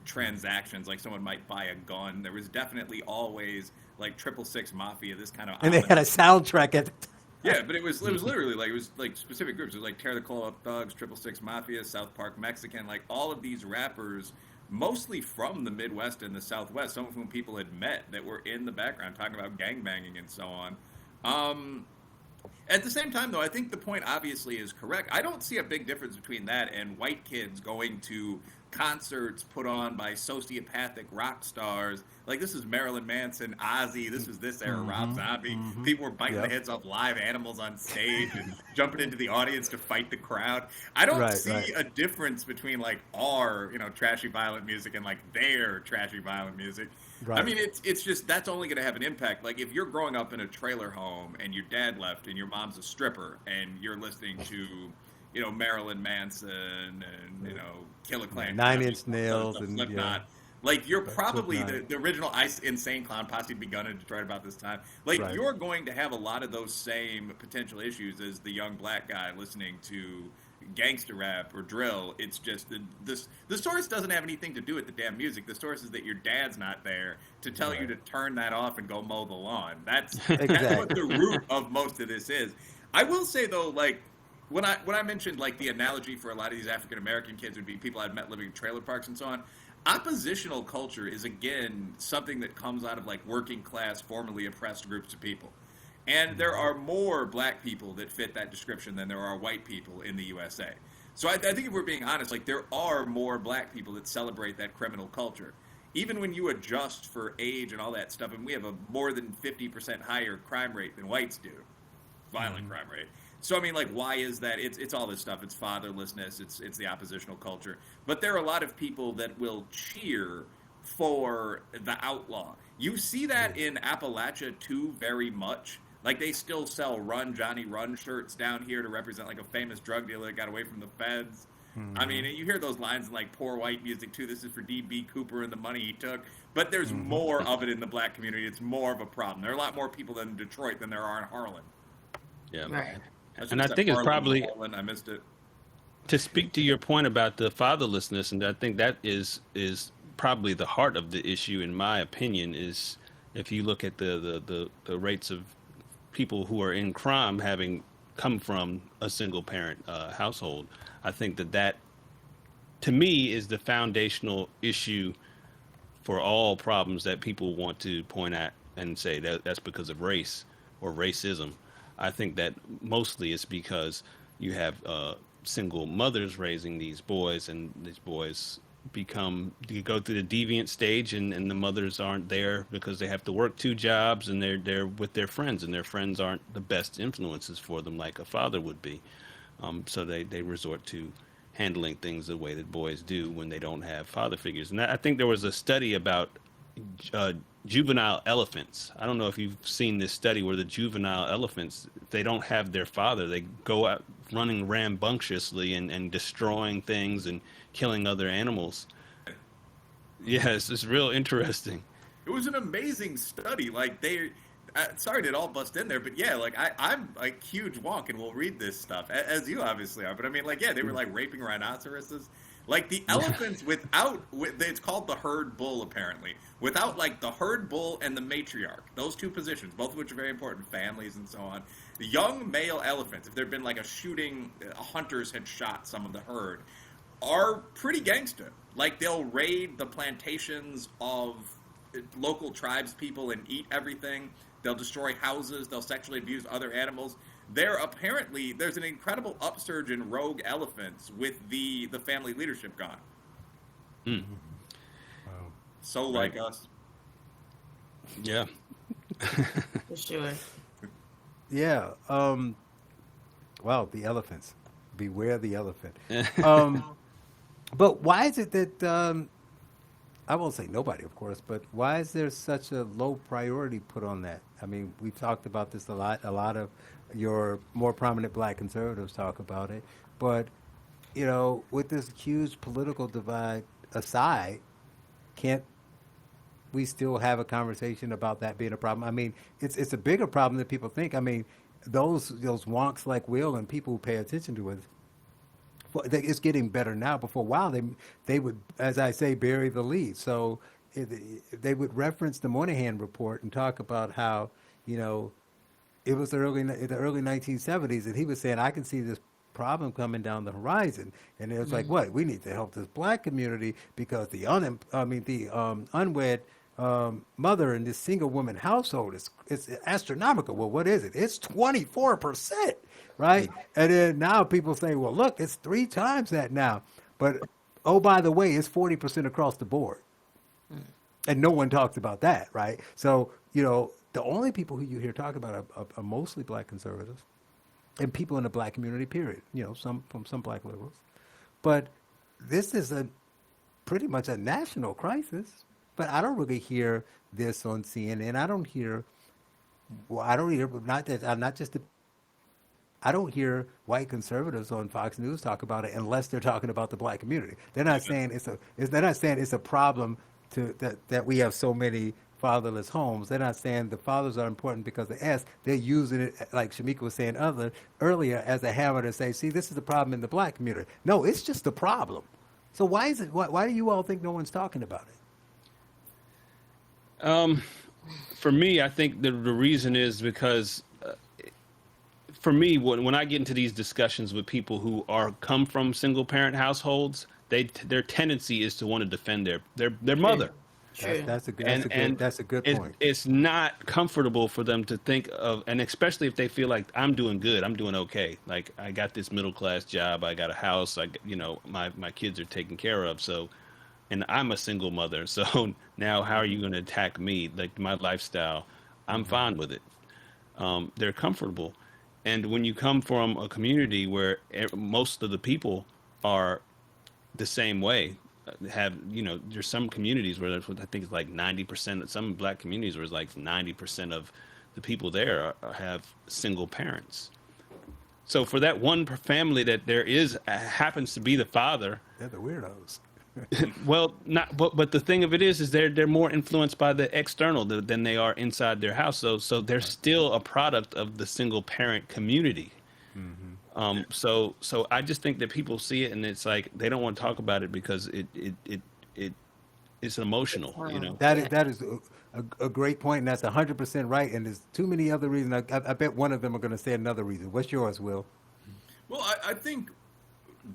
transactions, like someone might buy a gun. There was definitely always, 666 Mafia, this kind of... And they had a soundtrack at the time. Yeah, but it was literally specific groups. It was Tear the Club Up Thugs, 666 Mafia, South Park Mexican, all of these rappers, mostly from the Midwest and the Southwest, some of whom people had met that were in the background talking about gangbanging and so on. At the same time, though, I think the point obviously is correct. I don't see a big difference between that and white kids going to concerts put on by sociopathic rock stars. This is Marilyn Manson, Ozzy, this is this era, Rob Zombie. People were biting the heads off live animals on stage and jumping into the audience to fight the crowd. I don't see a difference between our, trashy violent music and their trashy violent music. Right. I mean, it's just, that's only going to have an impact. If you're growing up in a trailer home and your dad left and your mom's a stripper and you're listening to, Marilyn Manson and, Killer Clan, 9 Inch Nails and Slipknot. You're probably the original Insane Clown Posse begun in Detroit about this time. You're going to have a lot of those same potential issues as the young black guy listening to gangster rap or drill. It's just the source doesn't have anything to do with the damn music. The source is that your dad's not there to tell you to turn that off and go mow the lawn. That's what the root of most of this is. I will say though, when I mentioned the analogy for a lot of these African American kids would be people I'd met living in trailer parks and so on. Oppositional culture is again something that comes out of working class, formerly oppressed groups of people. And there are more black people that fit that description than there are white people in the USA. So I think if we're being honest, there are more black people that celebrate that criminal culture. Even when you adjust for age and all that stuff, and we have a more than 50% higher crime rate than whites do, violent crime rate. So, I mean, why is that? It's all this stuff. It's fatherlessness. It's the oppositional culture. But there are a lot of people that will cheer for the outlaw. You see that in Appalachia, too, very much. They still sell Run, Johnny Run shirts down here to represent, a famous drug dealer that got away from the feds. I mean, you hear those lines in, poor white music, too. This is for D.B. Cooper and the money he took. But there's more of it in the black community. It's more of a problem. There are a lot more people in Detroit than there are in Harlan. Yeah. Right. And I think it's probably... Harlan, I missed it. To speak to your point about the fatherlessness, and I think that is probably the heart of the issue, in my opinion, is if you look at the rates of people who are in crime having come from a single parent household. I think that to me is the foundational issue for all problems that people want to point at and say that's because of race or racism. I think that mostly it's because you have single mothers raising these boys, and these boys you go through the deviant stage, and the mothers aren't there because they have to work 2 jobs, and they're with their friends, and their friends aren't the best influences for them like a father would be. So they resort to handling things the way that boys do when they don't have father figures. And I think there was a study about juvenile elephants. I don't know if you've seen this study where the juvenile elephants, they don't have their father. They go out running rambunctiously and destroying things and killing other animals. Yes, it's real interesting. It was an amazing study. Like they, sorry to all bust in there, but yeah, like I'm a huge wonk and will read this stuff as you obviously are. But I mean, like yeah, they were like raping rhinoceroses. Like the elephants it's called the herd bull apparently. Without like the herd bull and the matriarch, those two positions, both of which are very important, families and so on. The young male elephants, if there'd been like a shooting, hunters had shot some of the herd, are pretty gangster. Like they'll raid the plantations of local tribes people and eat everything. They'll destroy houses. They'll sexually abuse other animals. There's an incredible upsurge in rogue elephants with the family leadership gone. Mm. Wow. So like us. Yeah. For sure. Yeah. Well, the elephants. Beware the elephant. But why is it that I won't say nobody, of course, but why is there such a low priority put on that? I mean, we've talked about this a lot. A lot of your more prominent black conservatives talk about it. But, you know, with this huge political divide aside, can't we still have a conversation about that being a problem? I mean, it's a bigger problem than people think. I mean, those wonks like Will and people who pay attention to it, it's getting better now. But for a while, they would, as I say, bury the lead. So they would reference the Moynihan report and talk about how, you know, it was the early 1970s, and he was saying, I can see this problem coming down the horizon. And it was like, what? We need to help this black community because the unwed mother in this single woman household is astronomical. Well, what is it? It's 24%. Right? And then now people say, well, look, it's 3 times that now. But, oh, by the way, it's 40% across the board. And no one talks about that, right? So, you know, the only people who you hear talk about are mostly black conservatives and people in the black community, period. You know, some black liberals. But this is pretty much a national crisis. But I don't really hear this on CNN. I don't hear white conservatives on Fox News talk about it unless they're talking about the black community. They're not saying it's a problem that we have so many fatherless homes. They're not saying the fathers are important because of S. They're using it, like Shemeka was saying earlier, as a hammer to say, see, this is the problem in the black community. No, it's just a problem. So why do you all think no one's talking about it? For me, I think the reason is because for me, when I get into these discussions with people who come from single parent households, their tendency is to want to defend their mother. That's a good point. It's not comfortable for them to think of, and especially if they feel like I'm doing good, I'm doing okay. Like I got this middle class job, I got a house, my kids are taken care of. So, and I'm a single mother. So now how are you going to attack me? Like my lifestyle, I'm fine with it. They're comfortable. And when you come from a community where most of the people are the same way, there's some communities where I think it's like 90%, some black communities where it's like 90% of the people there have single parents. So for that one family that there happens to be the father, they're the weirdos. Well, but the thing of it is they're more influenced by the external than they are inside their house. So they're still a product of the single parent community. Mm-hmm. So I just think that people see it and it's like they don't want to talk about it because it's emotional. You know, that is a great point, and that's 100% right. And there's too many other reasons. I bet one of them are going to say another reason. What's yours, Will? Well, I think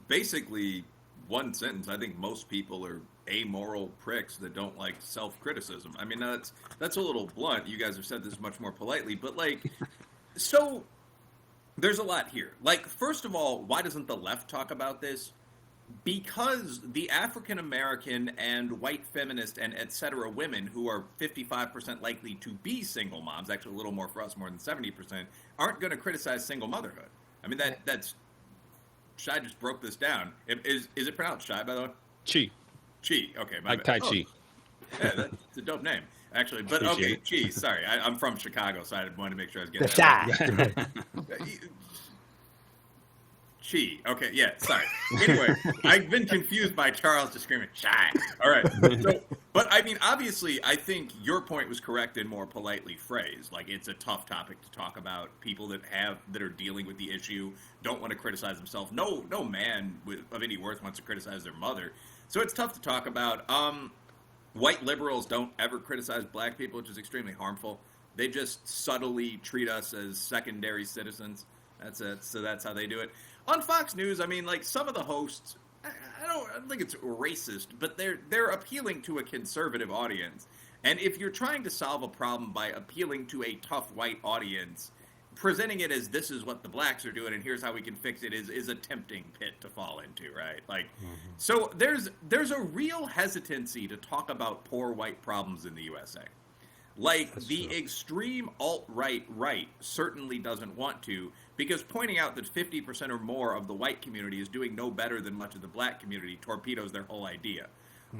basically. One sentence, I think most people are amoral pricks that don't like self-criticism. I mean, that's a little blunt. You guys have said this much more politely, but like, so there's a lot here. Like, first of all, why doesn't the left talk about this? Because the African American and white feminist and et cetera women who are 55% likely to be single moms, actually a little more for us, more than 70%, aren't going to criticize single motherhood. I mean, that's Shai just broke this down. Is it pronounced Shai, by the way? Chi. Chi. Okay. Like Tai Chi. Yeah, that's a dope name. actually. But Appreciate okay, it. geez, sorry. I'm from Chicago, so I wanted to make sure I was The getting that shy. right. Chi. Okay, yeah, sorry. Anyway, I've been confused by Charles just screaming, shy. All right. So, but I mean, obviously, I think your point was correct and more politely phrased. Like, it's a tough topic to talk about. People that are dealing with the issue don't want to criticize themselves. No man of any worth wants to criticize their mother. So it's tough to talk about. White liberals don't ever criticize black people, which is extremely harmful. They just subtly treat us as secondary citizens. That's it. So that's how they do it. On Fox News, I mean, like, some of the hosts, I don't think it's racist, but they're appealing to a conservative audience. And if you're trying to solve a problem by appealing to a tough white audience, presenting it as this is what the blacks are doing and here's how we can fix it is a tempting pit to fall into, right? Like, so there's a real hesitancy to talk about poor white problems in the USA. Like, that's the true. Extreme alt-right right certainly doesn't want to, because pointing out that 50% or more of the white community is doing no better than much of the black community torpedoes their whole idea.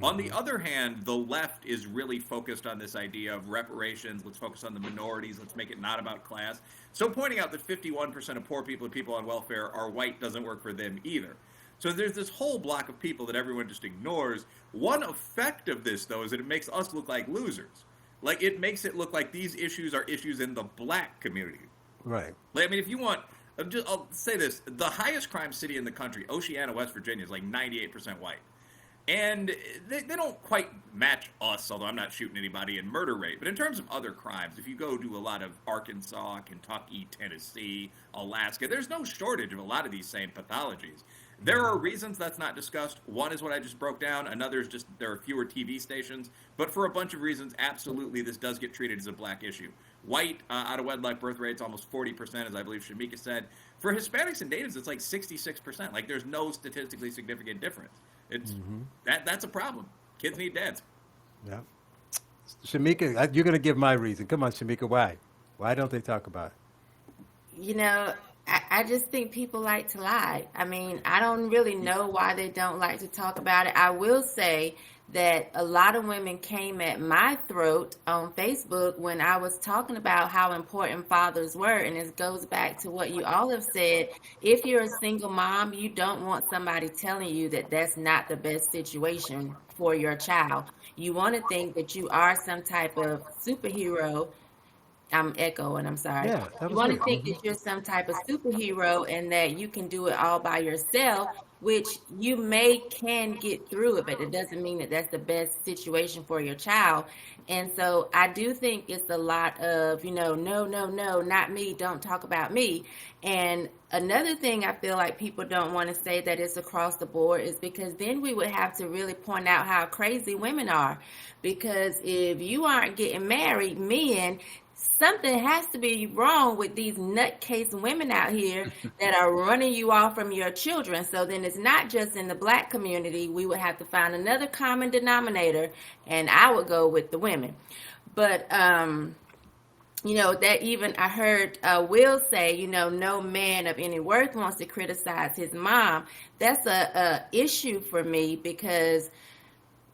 On the other hand, the left is really focused on this idea of reparations. Let's focus on the minorities. Let's make it not about class. So pointing out that 51% of poor people and people on welfare are white doesn't work for them either. So there's this whole block of people that everyone just ignores. One effect of this, though, is that it makes us look like losers. Like, it makes it look like these issues are issues in the black community. Right. Like, I mean, if you want, I'll say this, the highest crime city in the country, Oceana, West Virginia, is like 98% white. And they don't quite match us, although I'm not shooting anybody, in murder rate. But in terms of other crimes, if you go to a lot of Arkansas, Kentucky, Tennessee, Alaska, there's no shortage of a lot of these same pathologies. There are reasons that's not discussed. One is what I just broke down. Another is just there are fewer TV stations. But for a bunch of reasons, absolutely, this does get treated as a black issue. White out-of-wedlock birth rate's almost 40%, as I believe Shemeka said. For Hispanics and natives, it's like 66%. Like, there's no statistically significant difference. It's that's a problem. Kids need dads. Yeah. Shemeka, you're going to give my reason. Come on, Shemeka, why? Why don't they talk about it? You know, I just think people like to lie. I mean, I don't really know why they don't like to talk about it. I will say that a lot of women came at my throat on Facebook when I was talking about how important fathers were. And it goes back to what you all have said. If you're a single mom, you don't want somebody telling you that that's not the best situation for your child. You want to think that you are some type of superhero. I'm echoing, I'm sorry. Yeah, you want to think that you're some type of superhero and that you can do it all by yourself, which you can get through it, but it doesn't mean that that's the best situation for your child. And so I do think it's a lot of, no, not me, don't talk about me. And another thing I feel like people don't want to say that it's across the board is because then we would have to really point out how crazy women are. Because if you aren't getting married, men, something has to be wrong with these nutcase women out here that are running you off from your children. So then it's not just in the black community. We would have to find another common denominator, and I would go with the women. But, that even I heard Will say, no man of any worth wants to criticize his mom. That's a issue for me because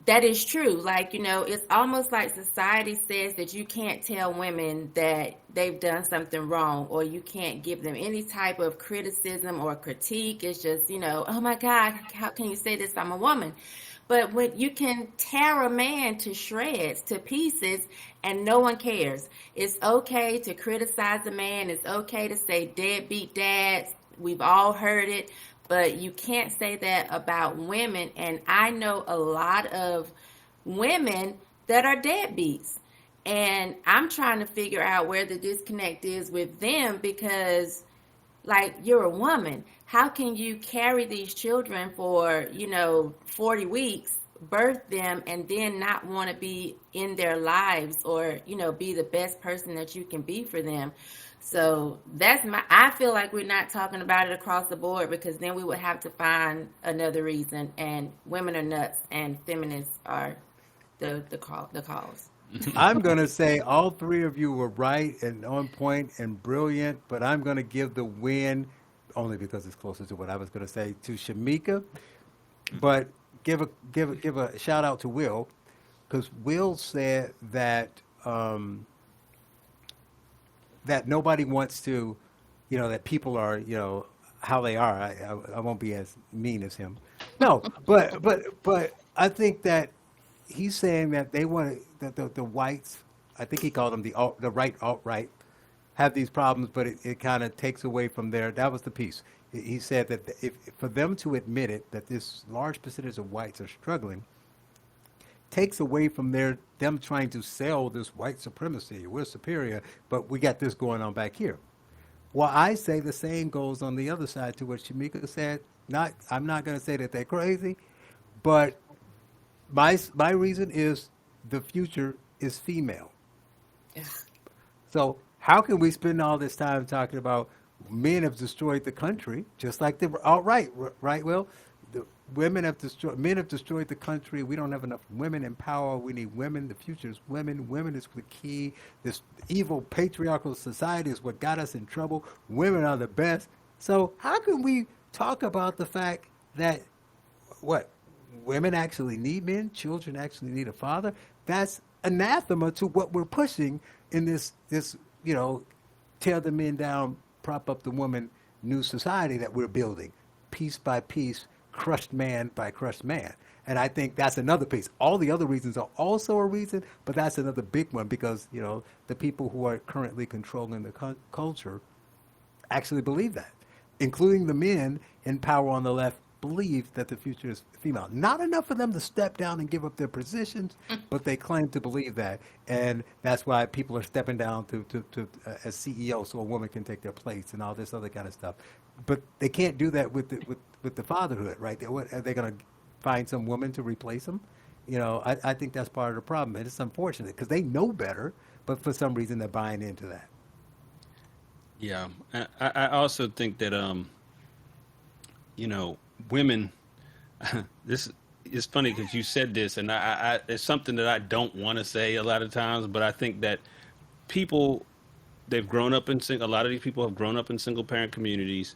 that is true. Like, it's almost like society says that you can't tell women that they've done something wrong, or you can't give them any type of criticism or critique. It's just, oh my God, how can you say this? I'm a woman. But when you can tear a man to shreds, to pieces, and no one cares. It's okay to criticize a man. It's okay to say deadbeat dads. We've all heard it. But you can't say that about women. And I know a lot of women that are deadbeats. And I'm trying to figure out where the disconnect is with them because, like, you're a woman. How can you carry these children for, 40 weeks, birth them, and then not want to be in their lives or, be the best person that you can be for them? So I feel like we're not talking about it across the board because then we would have to find another reason, and women are nuts and feminists are the cause. I'm going to say all three of you were right and on point and brilliant, but I'm going to give the win only because it's closer to what I was going to say to Shemeka, but give a shout out to Will, because Will said that that nobody wants to, that people are, how they are. I won't be as mean as him. No, but I think that he's saying that they want that the whites, I think he called them the right alt-right, have these problems, but it kind of takes away from their. That was the piece. He said that if for them to admit it, that this large percentage of whites are struggling, takes away from them trying to sell this white supremacy. We're superior, but we got this going on back here. Well, I say the same goes on the other side to what Shemeka said. I'm not going to say that they're crazy, but my reason is the future is female. So how can we spend all this time talking about men have destroyed the country, just like they were all right, Will? The men have destroyed the country. We don't have enough women in power. We need women. The future is women. Women is the key. This evil patriarchal society is what got us in trouble. Women are the best. So how can we talk about the fact that women actually need men, children actually need a father? That's anathema to what we're pushing in this tear the men down, prop up the woman new society that we're building, piece by piece, crushed man by crushed man. And I think that's another piece. All the other reasons are also a reason, but that's another big one because, the people who are currently controlling the culture actually believe that, including the men in power on the left believe that the future is female. Not enough for them to step down and give up their positions, but they claim to believe that. And that's why people are stepping down to as CEO so a woman can take their place and all this other kind of stuff. But they can't do that with the fatherhood, right? Are they going to find some woman to replace them? I think that's part of the problem. And it's unfortunate because they know better, but for some reason they're buying into that. Yeah. I also think that, women, this is funny because you said this, and I it's something that I don't want to say a lot of times, but I think that people, they've grown up a lot of these people have grown up in single parent communities.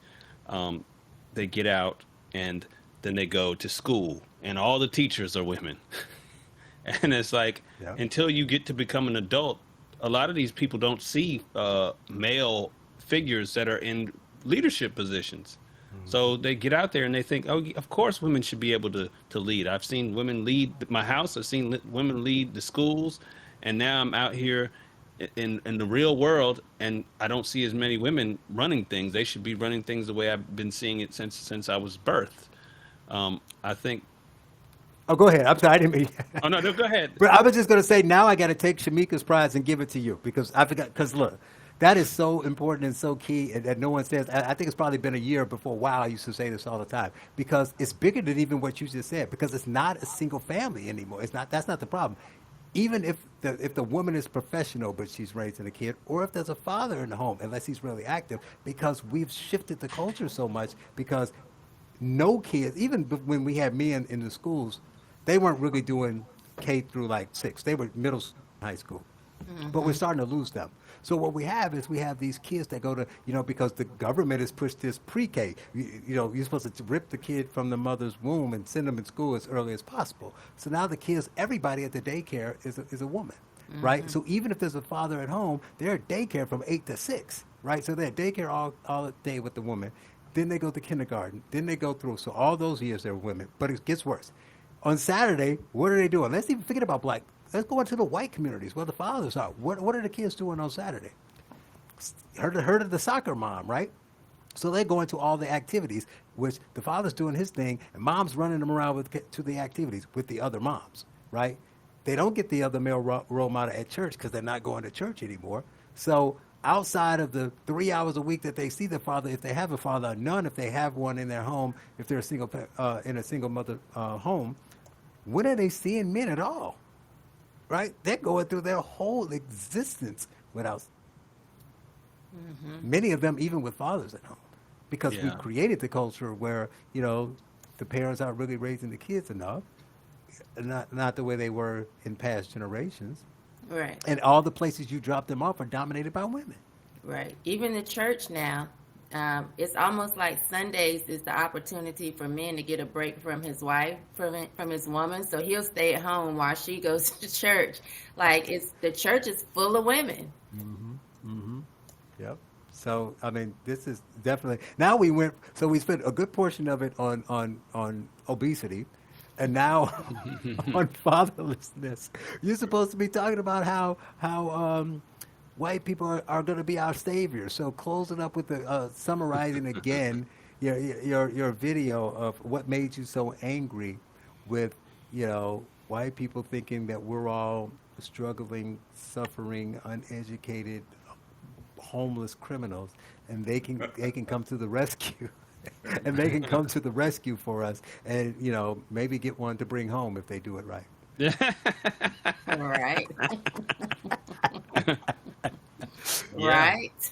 They get out and then they go to school and all the teachers are women. And it's like, until you get to become an adult, a lot of these people don't see male figures that are in leadership positions. So they get out there and they think, oh, of course women should be able to lead. I've seen women lead my house. I've seen women lead the schools. And now I'm out here in the real world and I don't see as many women running things. They should be running things the way I've been seeing it since I was birthed. I think. Oh, go ahead. I'm sorry. I didn't mean. Oh, no, go ahead. But I was just going to say, now I got to take Shemeka's prize and give it to you because I forgot. Because look, that is so important and so key, and that no one says. I think it's probably been a year before. Wow, I used to say this all the time because it's bigger than even what you just said. Because it's not a single family anymore. It's not. That's not the problem. Even if the woman is professional but she's raising a kid, or if there's a father in the home, unless he's really active, because we've shifted the culture so much. Because no kids, even when we had men in the schools, they weren't really doing K through like 6. They were middle school, high school. But we're starting to lose them. So what we have these kids that go to, because the government has pushed this pre-K. You're supposed to rip the kid from the mother's womb and send them in school as early as possible. So now the kids, everybody at the daycare is a woman, right? So even if there's a father at home, they're at daycare from 8 to 6, right? So they're at daycare all day with the woman. Then they go to kindergarten. Then they go through. So all those years they're women. But it gets worse. On Saturday, what are they doing? Let's even forget about black. Let's go into the white communities where the fathers are. What are the kids doing on Saturday? Heard of the soccer mom, right? So they're going to all the activities, which the father's doing his thing, and mom's running them around to the activities with the other moms, right? They don't get the other male role model at church because they're not going to church anymore. So outside of the 3 hours a week that they see the father, if they have a father, or none if they have one in their home, if they're in a single mother home, when are they seeing men at all? Right? They're going through their whole existence without many of them, even with fathers at home, because we've created the culture where the parents aren't really raising the kids enough, not the way they were in past generations. Right. And all the places you drop them off are dominated by women. Right. Even the church now, it's almost like Sundays is the opportunity for men to get a break from his wife, from his woman. So he'll stay at home while she goes to church. Like the church is full of women. Yep. So I mean, this is definitely now we spent a good portion of it on obesity, and now on fatherlessness. You're supposed to be talking about how white people are going to be our saviors. So close it up with the summarizing again your video of what made you so angry with white people thinking that we're all struggling, suffering, uneducated, homeless criminals, and they can come to the rescue. And they can come to the rescue for us, and maybe get one to bring home if they do it right. All right. Yeah. Right.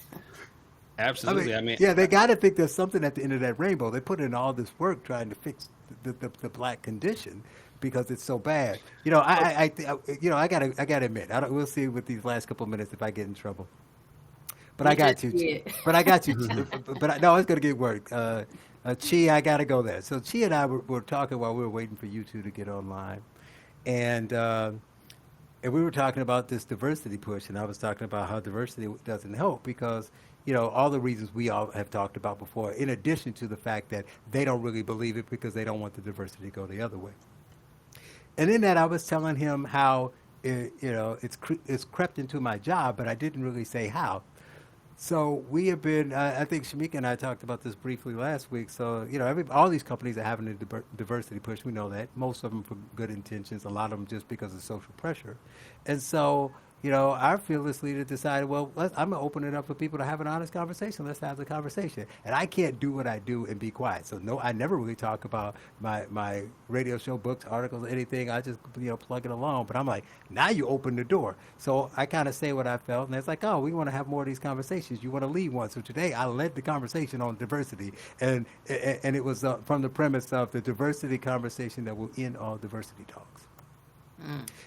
Absolutely. I mean, yeah, they got to think there's something at the end of that rainbow. They put in all this work trying to fix the black condition because it's so bad. I gotta admit, we'll see with these last couple of minutes if I get in trouble. But I got you. But I got you. No, it's gonna get work. Chi, I gotta go there. So Chi and I were talking while we were waiting for you two to get online, and we were talking about this diversity push, and I was talking about how diversity doesn't help because all the reasons we all have talked about before, in addition to the fact that they don't really believe it because they don't want the diversity to go the other way. And in that, I was telling him how it's crept into my job, but I didn't really say how. So we have been, I think Shemeka and I talked about this briefly last week. So, all these companies are having a diversity push. We know that. Most of them for good intentions, a lot of them just because of social pressure. And so, our fearless leader decided, well, I'm going to open it up for people to have an honest conversation. Let's have the conversation. And I can't do what I do and be quiet. So, no, I never really talk about my radio show, books, articles, anything. I just, plug it along. But I'm like, now you open the door. So I kind of say what I felt. And it's like, oh, we want to have more of these conversations. You want to lead one. So today I led the conversation on diversity. And it was from the premise of the diversity conversation that will end all diversity talks.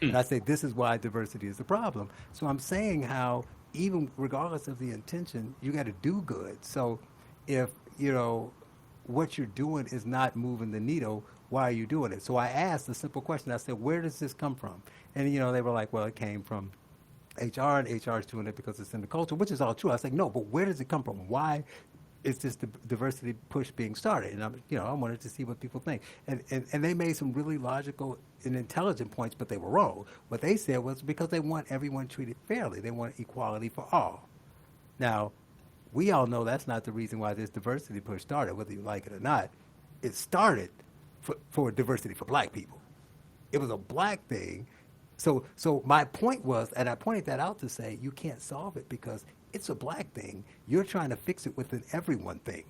And I say this is why diversity is the problem. So I'm saying how even regardless of the intention, you got to do good. So if what you're doing is not moving the needle, why are you doing it? So I asked a simple question. I said, where does this come from? And they were like, well, it came from HR, and HR is doing it because it's in the culture, which is all true. I said, no, but where does it come from? Why is this diversity push being started? And I wanted to see what people think. And they made some really logical and intelligent points, but they were wrong. What they said was because they want everyone treated fairly. They want equality for all. Now, we all know that's not the reason why this diversity push started, whether you like it or not. It started for diversity for black people. It was a black thing. So my point was, and I pointed that out to say, you can't solve it because it's a black thing. You're trying to fix it with an everyone thing,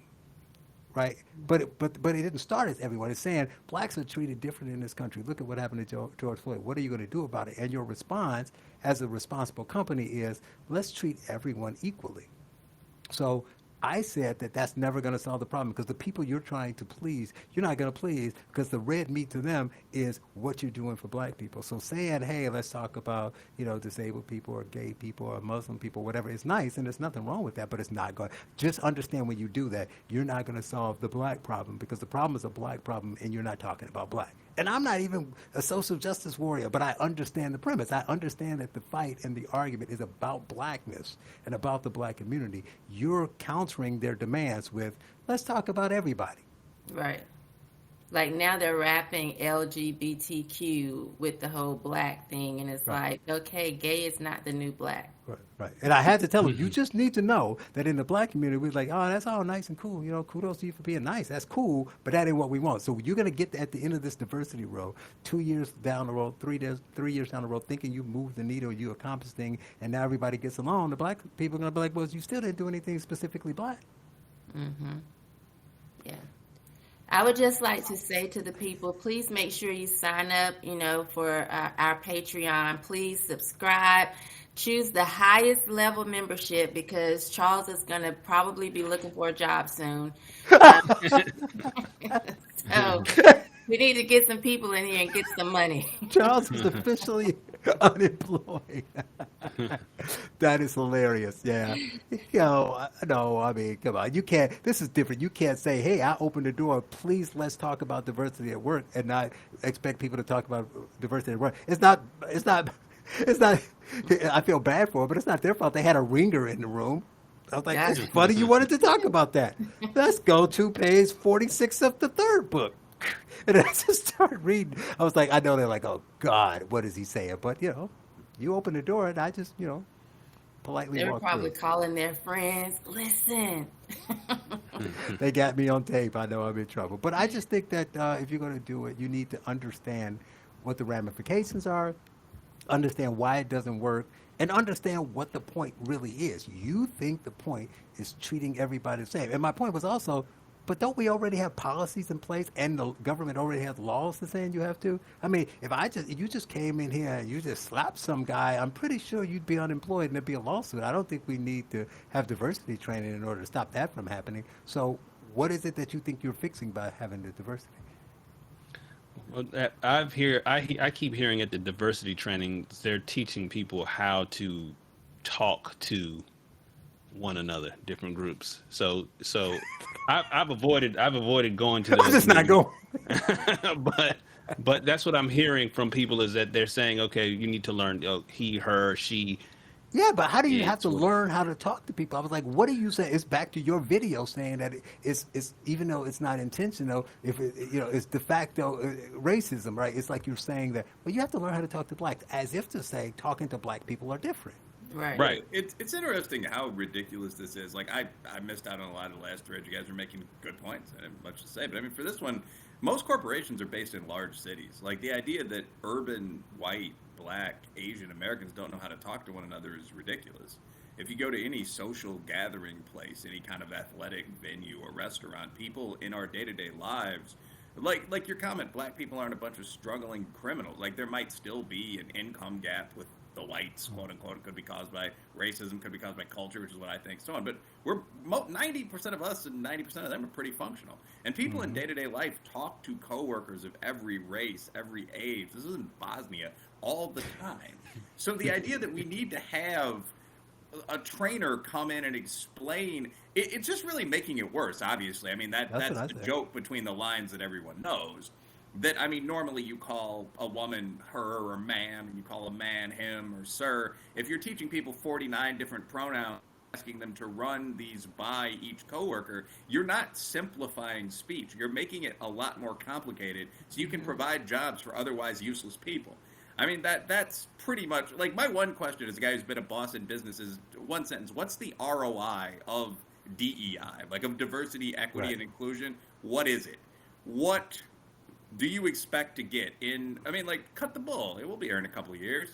right? But it didn't start as everyone. It's saying blacks are treated different in this country. Look at what happened to George Floyd. What are you going to do about it? And your response as a responsible company is, let's treat everyone equally. So I said that that's never going to solve the problem because the people you're trying to please, you're not going to please because the red meat to them is what you're doing for black people. So saying, hey, let's talk about, disabled people or gay people or Muslim people, whatever, it's nice and there's nothing wrong with that, but it's not going to. Just understand when you do that, you're not going to solve the black problem because the problem is a black problem and you're not talking about black. And I'm not even a social justice warrior, but I understand the premise. I understand that the fight and the argument is about blackness and about the black community. You're countering their demands with, let's talk about everybody. Right. Like now they're wrapping LGBTQ with the whole black thing. And it's like, okay, gay is not the new black. Right. And I had to tell them, you just need to know that in the black community, we're like, oh, that's all nice and cool. Kudos to you for being nice. That's cool, but that ain't what we want. So you're going to get at the end of this diversity road, 2 years down the road, 3 years down the road, thinking you moved the needle, you accomplished things, and now everybody gets along. The black people are going to be like, well, you still didn't do anything specifically black. Mm-hmm. Yeah. I would just like to say to the people, please make sure you sign up, for our Patreon. Please subscribe. Choose the highest level membership because Charles is going to probably be looking for a job soon. So we need to get some people in here and get some money. Charles is officially Unemployed. That is hilarious. Yeah. No, I mean, come on. You can't, this is different. You can't say, hey, I opened the door. Please, let's talk about diversity at work and not expect people to talk about diversity at work. It's not, I feel bad for it, but it's not their fault. They had a ringer in the room. I was like, That's it's funny you wanted to talk about that. Let's go to page 46 of the third book. And I just started reading. I was like, I know they're like, oh, God, what is he saying? But, you open the door and I just, politely they were walked probably through. calling their friends. Listen. They got me on tape. I know I'm in trouble. But I just think that if you're going to do it, you need to understand what the ramifications are, understand why it doesn't work, and understand what the point really is. You think the point is treating everybody the same. And my point was also, but don't we already have policies in place and the government already has laws that saying you have to? I mean, if you just came in here and you just slapped some guy, I'm pretty sure you'd be unemployed and there'd be a lawsuit. I don't think we need to have diversity training in order to stop that from happening. So what is it that you think you're fixing by having the diversity? Well, I keep hearing at the diversity trainings they're teaching people how to talk to one another, different groups. So I've avoided going to I'm those just not meetings. going. but that's what I'm hearing from people is that they're saying, okay, you need to learn he, her, she, Yeah, but how do you have it's to what. learn how to talk to people? I was like, what are you saying? It's back to your video saying that it's even though it's not intentional, if it's de facto racism, right? It's like you're saying that, well, you have to learn how to talk to blacks, as if to say talking to black people are different. Right. Right. It's interesting how ridiculous this is. Like I missed out on a lot of the last thread. You guys are making good points. I didn't have much to say, but I mean for this one, most corporations are based in large cities. Like the idea that urban white, black, Asian Americans don't know how to talk to one another is ridiculous. If you go to any social gathering place, any kind of athletic venue or restaurant, people in our day-to-day lives, like your comment, black people aren't a bunch of struggling criminals. Like there might still be an income gap with the whites, quote unquote, could be caused by racism, could be caused by culture, which is what I think, so on. But 90% of us and 90% of them are pretty functional. And people in day-to-day life talk to coworkers of every race, every age. This isn't Bosnia all the time. So the idea that we need to have a trainer come in and explain it's just really making it worse. Obviously, I mean that's what the I say. joke between the lines that everyone knows. That I mean, normally you call a woman her or ma'am, and you call a man him or sir. If you're teaching people 49 different pronouns, asking them to run these by each coworker, you're not simplifying speech. You're making it a lot more complicated, so you can provide jobs for otherwise useless people. I mean, that's pretty much like my one question as a guy who's been a boss in business is one sentence. What's the ROI of DEI, like of diversity, equity, Right. and inclusion? What is it? What do you expect to get in? I mean, like, cut the bull. It will be here in a couple of years.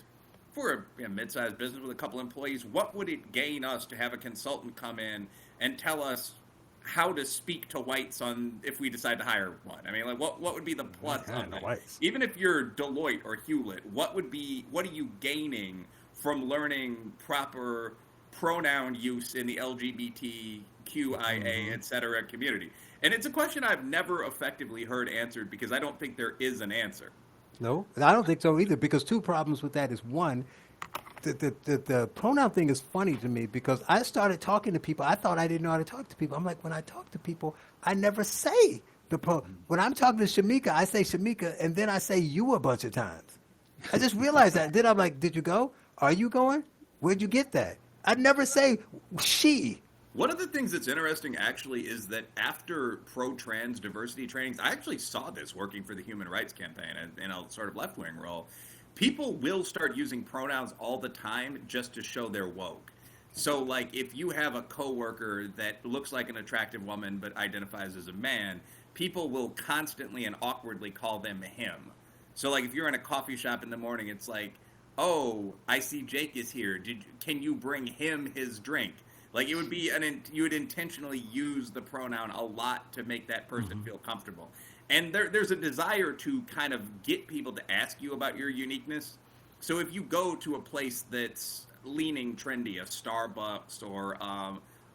For a mid-sized business with a couple employees, what would it gain us to have a consultant come in and tell us how to speak to whites on if we decide to hire one? I mean, like, what would be the plus Yeah, of no it? whites. Even if you're Deloitte or Hewlett, what are you gaining from learning proper pronoun use in the LGBTQIA, et cetera, community? And it's a question I've never effectively heard answered because I don't think there is an answer. No, I don't think so either. Because two problems with that is one, the pronoun thing is funny to me because I started talking to people. I thought I didn't know how to talk to people. I'm like, when I talk to people, I never say the when I'm talking to Shemeka, I say Shemeka, and then I say you a bunch of times. I just realized that. Then I'm like, did you go? Are you going? Where'd you get that? I never say she. One of the things that's interesting, actually, is that after pro-trans diversity trainings, I actually saw this working for the Human Rights Campaign in a sort of left-wing role. People will start using pronouns all the time just to show they're woke. So, like, if you have a coworker that looks like an attractive woman but identifies as a man, people will constantly and awkwardly call them him. So, like, if you're in a coffee shop in the morning, it's like, oh, I see Jake is here. Can you bring him his drink? Like it would be you would intentionally use the pronoun a lot to make that person feel comfortable. And there's a desire to kind of get people to ask you about your uniqueness. So if you go to a place that's leaning trendy, a Starbucks or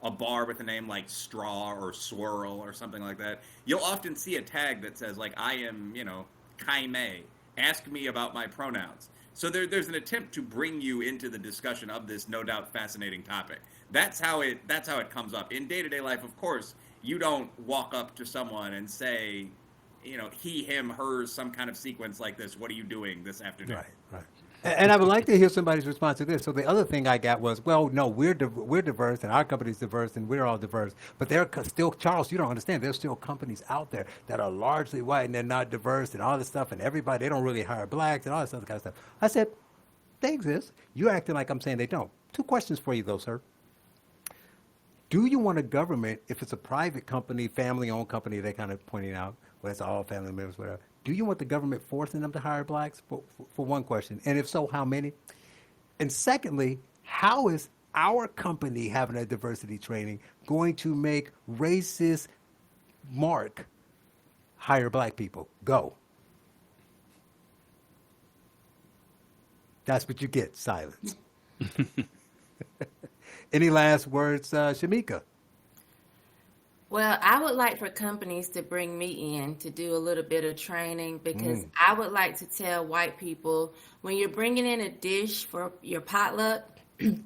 a bar with a name like Straw or Swirl or something like that, you'll often see a tag that says like, I am, Kaime, ask me about my pronouns. So there's an attempt to bring you into the discussion of this no doubt fascinating topic. That's how it comes up. In day-to-day life, of course, you don't walk up to someone and say, he, him, hers, some kind of sequence like this. What are you doing this afternoon? Right. And I would like to hear somebody's response to this. So the other thing I got was, well, no, we're diverse, and our company's diverse, and we're all diverse. But there are still, Charles, you don't understand. There's still companies out there that are largely white and they're not diverse and all this stuff. And everybody, they don't really hire blacks and all this other kind of stuff. I said, they exist. You're acting like I'm saying they don't. 2 questions for you, though, sir. Do you want a government, if it's a private company, family-owned company, they're kind of pointing out, well, it's all family members, whatever. Do you want the government forcing them to hire blacks? For one question. And if so, how many? And secondly, how is our company having a diversity training going to make racist Mark hire black people? Go. That's what you get, silence. Any last words, Shemeka? Well, I would like for companies to bring me in to do a little bit of training because I would like to tell white people when you're bringing in a dish for your potluck,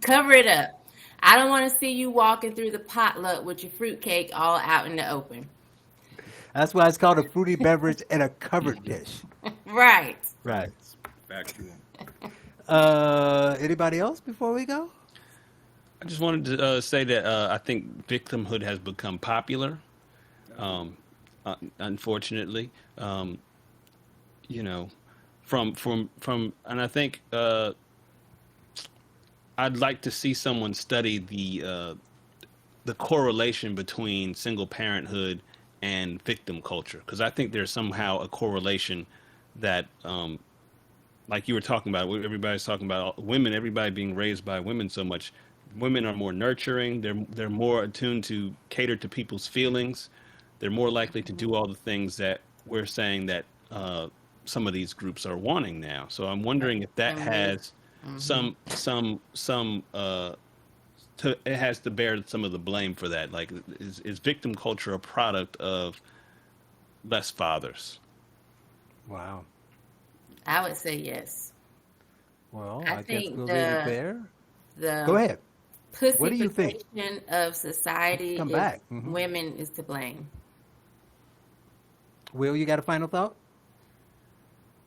cover it up. I don't want to see you walking through the potluck with your fruitcake all out in the open. That's why it's called a fruity beverage and a covered dish. Right. Right. Factual. Anybody else before we go? I just wanted to say that I think victimhood has become popular, unfortunately. And I think I'd like to see someone study the correlation between single parenthood and victim culture, because I think there's somehow a correlation that, like you were talking about, everybody's talking about women, everybody being raised by women so much. Women are more nurturing. They're more attuned to cater to people's feelings. They're more likely to do all the things that we're saying that some of these groups are wanting now. So I'm wondering if that has it has to bear some of the blame for that. Like, is victim culture a product of less fathers? Wow. I would say yes. Well, I I guess think we'll leave it there. The Go ahead. What do you think? pussification of society Come is back. Mhm. women is to blame. Will, you got a final thought?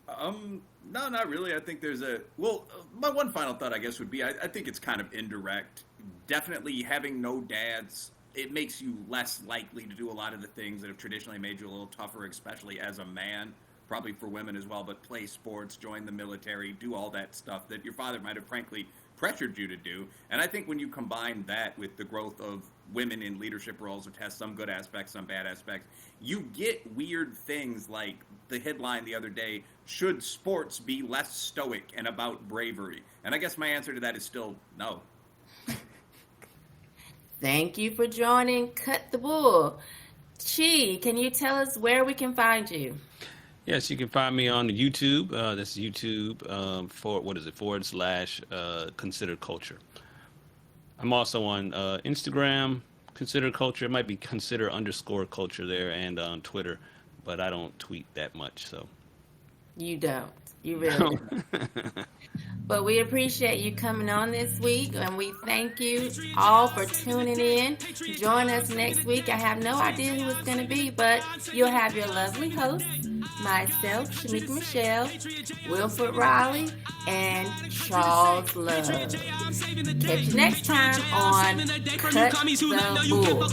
No, not really. I think there's my one final thought, I guess, would be, I think it's kind of indirect. Definitely having no dads, it makes you less likely to do a lot of the things that have traditionally made you a little tougher, especially as a man, probably for women as well, but play sports, join the military, do all that stuff that your father might have frankly pressured you to do. And I think when you combine that with the growth of women in leadership roles, which has some good aspects, some bad aspects, you get weird things like the headline the other day, should sports be less stoic and about bravery? And I guess my answer to that is still no. Thank you for joining Cut the Bull. Chi, can you tell us where we can find you? Yes, you can find me on YouTube. That's YouTube / Consider Culture. I'm also on Instagram, Consider Culture. It might be Consider _culture there, and on Twitter, but I don't tweet that much. So You don't. You really don't. But we appreciate you coming on this week, and we thank you all for tuning in. Join us next week. I have no idea who it's going to be, but you'll have your lovely hosts, myself, Shemeka Michelle, Wilford Riley, and Charles Love. Catch you next time on Cut the Bull.